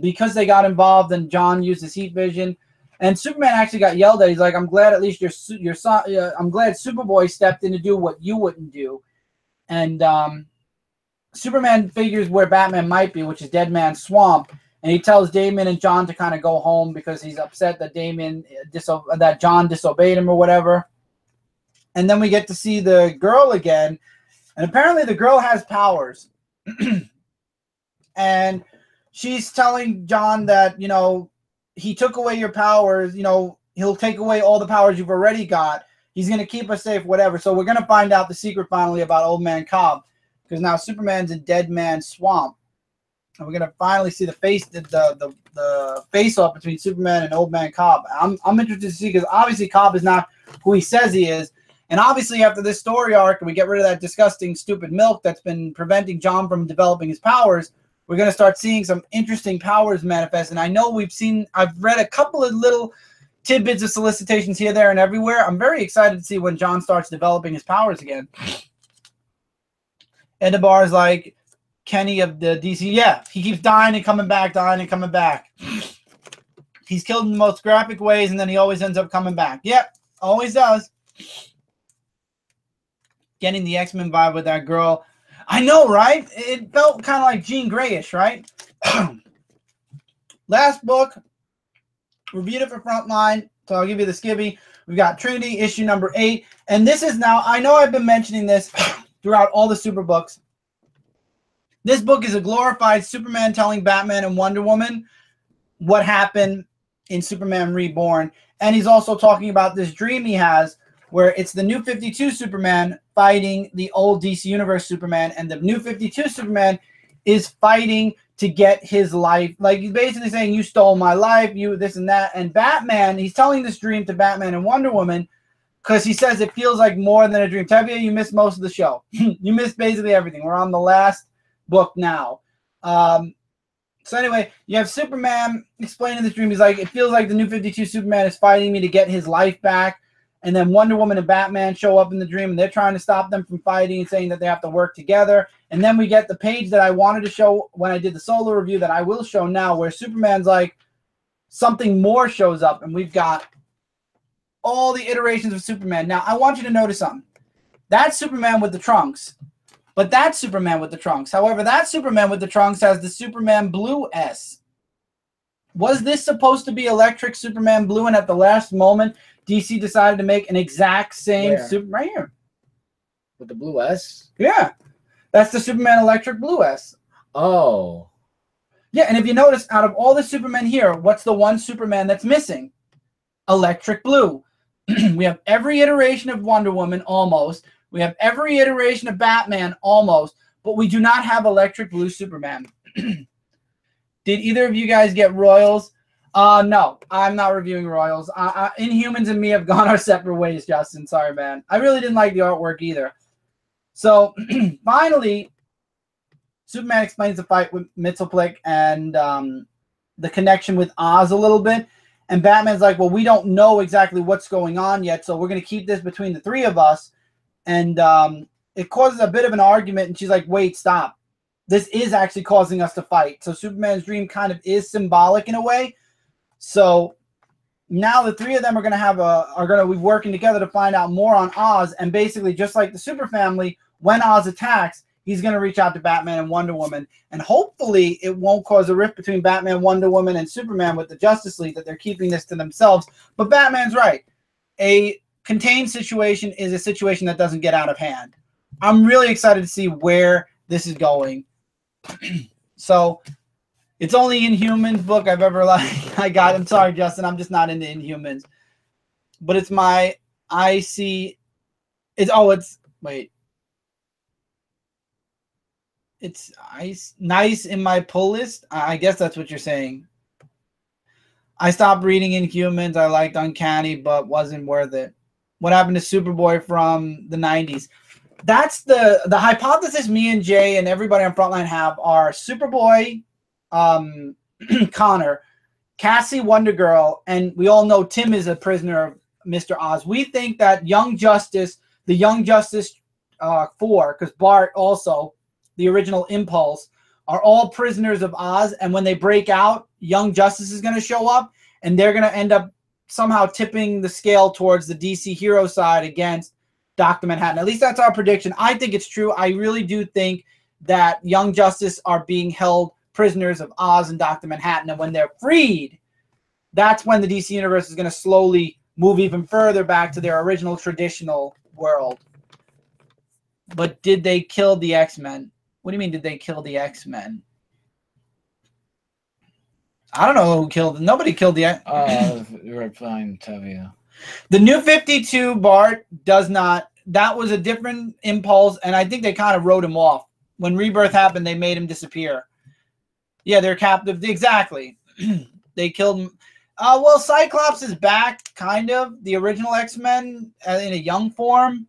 because they got involved, and John used his heat vision, and Superman actually got yelled at. He's like, "I'm glad at least your son. I'm glad Superboy stepped in to do what you wouldn't do," and Superman figures where Batman might be, which is Dead Man's Swamp. and he tells Damon and John to kind of go home because he's upset that that John disobeyed him or whatever. And then we get to see the girl again, and apparently the girl has powers. And she's telling John that, you know, he took away your powers, you know, he'll take away all the powers you've already got. He's going to keep us safe, whatever. So we're going to find out the secret finally about Old Man Cobb, because now Superman's in Dead Man's Swamp. And we're going to finally see the face-off between Superman and Old Man Cobb. I'm interested to see, because obviously Cobb is not who he says he is. And obviously after this story arc, and we get rid of that disgusting, stupid milk that's been preventing John from developing his powers, we're going to start seeing some interesting powers manifest. And I know I've read a couple of little tidbits of solicitations here, there, and everywhere. I'm very excited to see when John starts developing his powers again. Edebar is like Kenny of the DC. Yeah, he keeps dying and coming back, dying and coming back. He's killed in the most graphic ways, and then he always ends up coming back. Yep, always does. Getting the X-Men vibe with that girl. I know, right? It felt kind of like Jean Greyish, right? Last book. Reviewed it for Frontline, so I'll give you the skivvy. We've got Trinity, issue number 8. And this is now, I know I've been mentioning this throughout all the super books. This book is a glorified Superman telling Batman and Wonder Woman what happened in Superman Reborn. And he's also talking about this dream he has where it's the New 52 Superman fighting the old DC Universe Superman. And the New 52 Superman is fighting to get his life. Like, he's basically saying, you stole my life, you this and that. And Batman, he's telling this dream to Batman and Wonder Woman because he says it feels like more than a dream. Tevye, you missed most of the show. You missed basically everything. We're on the last book now. So anyway, you have Superman explaining this dream. He's like, it feels like the New 52 Superman is fighting me to get his life back. And then Wonder Woman and Batman show up in the dream, and they're trying to stop them from fighting and saying that they have to work together. And then we get the page that I wanted to show when I did the solo review that I will show now, where Superman's like, something more shows up, and we've got all the iterations of Superman. Now, I want you to notice something. That's Superman with the trunks, but that's Superman with the trunks. However, that Superman with the trunks has the Superman Blue S. Was this supposed to be Electric Superman Blue, and at the last moment, DC decided to make an exact same Superman right here? With the Blue S? Yeah. That's the Superman Electric Blue S. Oh. Yeah, and if you notice, out of all the Supermen here, what's the one Superman that's missing? Electric Blue. We have every iteration of Wonder Woman, almost. We have every iteration of Batman, almost. But we do not have Electric Blue Superman. Did either of you guys get Royals? No, I'm not reviewing Royals. Inhumans and me have gone our separate ways, Justin. Sorry, man. I really didn't like the artwork either. So, finally, Superman explains the fight with Mxyzptlk and the connection with Oz a little bit. And Batman's like, well, we don't know exactly what's going on yet, so we're going to keep this between the three of us. And it causes a bit of an argument, and she's like, wait, stop. This is actually causing us to fight. So Superman's dream kind of is symbolic in a way. So now the three of them are going to be working together to find out more on Oz. And basically, just like the Super Family, when Oz attacks, he's going to reach out to Batman and Wonder Woman. And hopefully it won't cause a rift between Batman, Wonder Woman, and Superman with the Justice League, that they're keeping this to themselves. But Batman's right. A contained situation is a situation that doesn't get out of hand. I'm really excited to see where this is going. So it's only Inhumans book I've ever I'm sorry, Justin, I'm just not into Inhumans. But it's my it's nice in my pull list. I guess that's what you're saying. I stopped reading Inhumans. I liked Uncanny, but wasn't worth it. What happened to Superboy from the 90s? That's the hypothesis me and Jay and everybody on Frontline have are Superboy, Connor, Cassie, Wonder Girl, and we all know Tim is a prisoner of Mr. Oz. We think that Young Justice, the Young Justice 4, because Bart also, the original Impulse, are all prisoners of Oz, and when they break out, Young Justice is going to show up, and they're going to end up somehow tipping the scale towards the DC hero side against Dr. Manhattan. At least that's our prediction. I think it's true. I really do think that Young Justice are being held prisoners of Oz and Dr. Manhattan. And when they're freed, that's when the DC Universe is going to slowly move even further back to their original traditional world. But did they kill the X-Men? What do you mean, did they kill the X-Men? I don't know who killed them. Nobody killed the replying to you. The New 52 Bart does not. That was a different impulse, and I think they kind of wrote him off. When Rebirth happened, they made him disappear. Yeah, they're captive. Exactly. They killed him. Well, Cyclops is back, kind of. The original X-Men in a young form.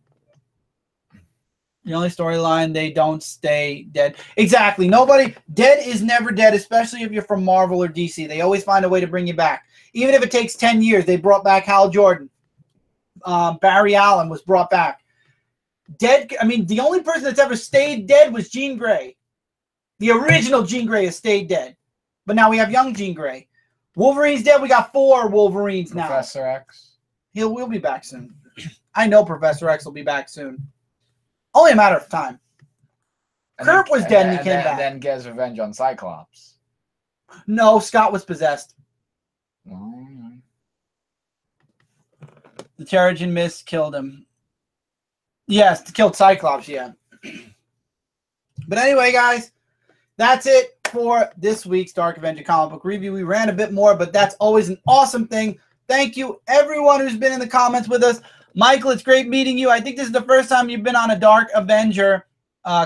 The only storyline, they don't stay dead. Exactly. Nobody. Dead is never dead, especially if you're from Marvel or DC. They always find a way to bring you back. Even if it takes 10 years, they brought back Hal Jordan. Barry Allen was brought back. Dead. I mean, the only person that's ever stayed dead was Jean Grey. The original Jean Grey has stayed dead. But now we have young Jean Grey. Wolverine's dead. We got 4 Wolverines now. Professor X. We'll be back soon. I know Professor X will be back soon. Only a matter of time. Kurt was dead and he came back. And then gets revenge on Cyclops. No, Scott was possessed. The Terrigen Mist killed him. Yes, killed Cyclops, yeah. But anyway, guys, that's it for this week's Dark Avenger comic book review. We ran a bit more, but that's always an awesome thing. Thank you, everyone who's been in the comments with us. Michael, it's great meeting you. I think this is the first time you've been on a Dark Avenger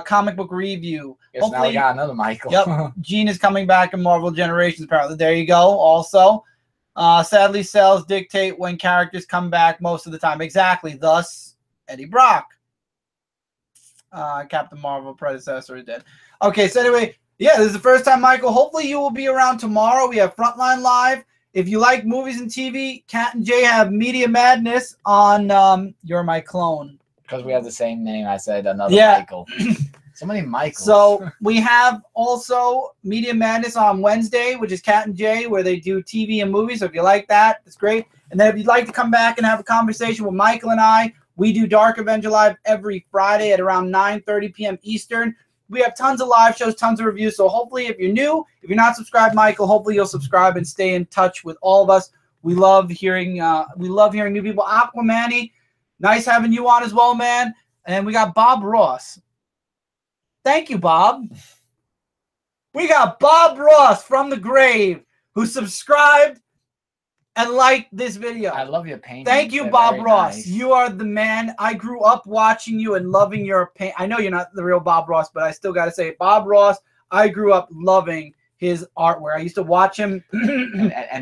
comic book review. Yes, hopefully, now we got another Michael. Yep. Gene is coming back in Marvel Generations, apparently. There you go, also. Sadly, sales dictate when characters come back most of the time. Exactly. Thus, Eddie Brock. Captain Marvel predecessor is dead. Okay, so anyway, yeah, this is the first time, Michael. Hopefully you will be around tomorrow. We have Frontline Live. If you like movies and TV, Kat and Jay have Media Madness on You're My Clone. Because we have the same name, I said another Michael. So many Michaels. So we have also Media Madness on Wednesday, which is Kat and Jay, where they do TV and movies. So if you like that, it's great. And then if you'd like to come back and have a conversation with Michael and I, we do Dark Avenger Live every Friday at around 9:30 p.m. Eastern. We have tons of live shows, tons of reviews. So hopefully if you're new, if you're not subscribed, Michael, hopefully you'll subscribe and stay in touch with all of us. We love hearing new people. Aquamani, nice having you on as well, man. And we got Bob Ross. Thank you, Bob. We got Bob Ross from the grave who subscribed and liked this video. I love your painting. Thank you, Bob Ross. Nice. You are the man. I grew up watching you and loving your paint. I know you're not the real Bob Ross, but I still got to say, Bob Ross, I grew up loving his artwork. I used to watch him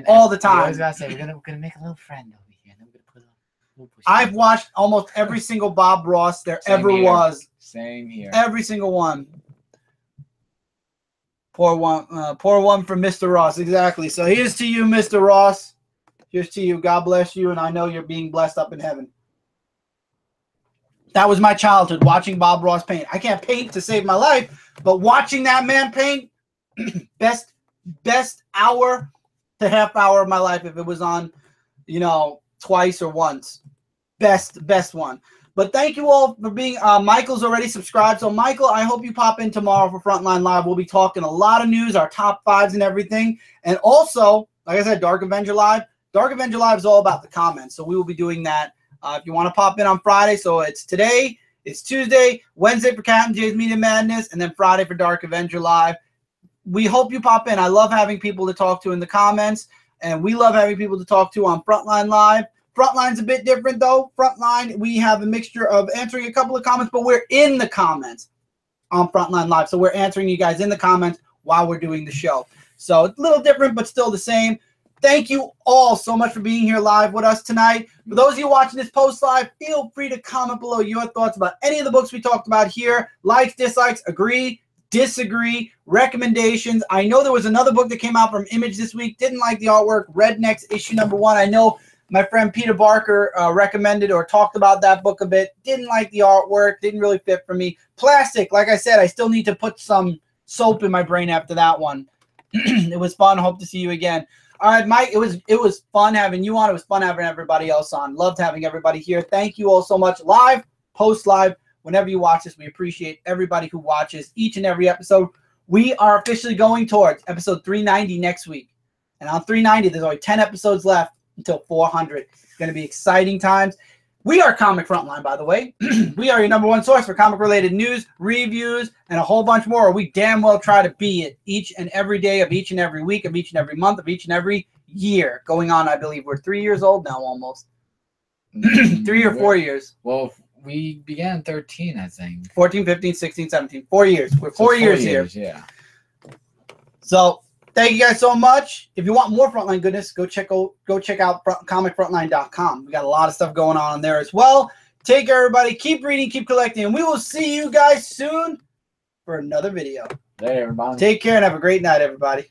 all the time. I was going to say, we're gonna make a little friend over here. And I'm gonna put a little I've watched almost every single Bob Ross there ever was. Same here. Every single one. Pour one for Mr. Ross. Exactly. So here's to you, Mr. Ross. Here's to you. God bless you, and I know you're being blessed up in heaven. That was my childhood, watching Bob Ross paint. I can't paint to save my life, but watching that man paint, best hour to half hour of my life if it was on, twice or once. Best one. But thank you all for being, Michael's already subscribed. So Michael, I hope you pop in tomorrow for Frontline Live. We'll be talking a lot of news, our top 5s and everything. And also, like I said, Dark Avenger Live. Dark Avenger Live is all about the comments. So we will be doing that. If you want to pop in on Friday, so it's today, it's Tuesday, Wednesday for Cat and Jay's Media Madness, and then Friday for Dark Avenger Live. We hope you pop in. I love having people to talk to in the comments, and we love having people to talk to on Frontline Live. Frontline's a bit different, though. Frontline, we have a mixture of answering a couple of comments, but we're in the comments on Frontline Live. So we're answering you guys in the comments while we're doing the show. So it's a little different, but still the same. Thank you all so much for being here live with us tonight. For those of you watching this post-live, feel free to comment below your thoughts about any of the books we talked about here. Likes, dislikes, agree, disagree, recommendations. I know there was another book that came out from Image this week. Didn't like the artwork. Rednecks issue #1. I know my friend Peter Barker recommended or talked about that book a bit. Didn't like the artwork. Didn't really fit for me. Plastic, like I said, I still need to put some soap in my brain after that one. It was fun. Hope to see you again. All right, Mike, it was fun having you on. It was fun having everybody else on. Loved having everybody here. Thank you all so much. Live, post-live, whenever you watch this, we appreciate everybody who watches each and every episode. We are officially going towards episode 390 next week. And on 390, there's only 10 episodes left until 400. It's going to be exciting times. We are Comic Frontline, by the way. We are your #1 source for comic-related news, reviews, and a whole bunch more. We damn well try to be it each and every day of each and every week of each and every month of each and every year. Going on, I believe we're 3 years old now almost. 3 or 4 years. Well, we began 13, I think. 14, 15, 16, 17. 4 years. We're 4 years here. Yeah. So thank you guys so much. If you want more Frontline goodness, go check out comicfrontline.com. We got a lot of stuff going on there as well. Take care, everybody. Keep reading, keep collecting, and we will see you guys soon for another video. Hey, everybody. Take care and have a great night, everybody.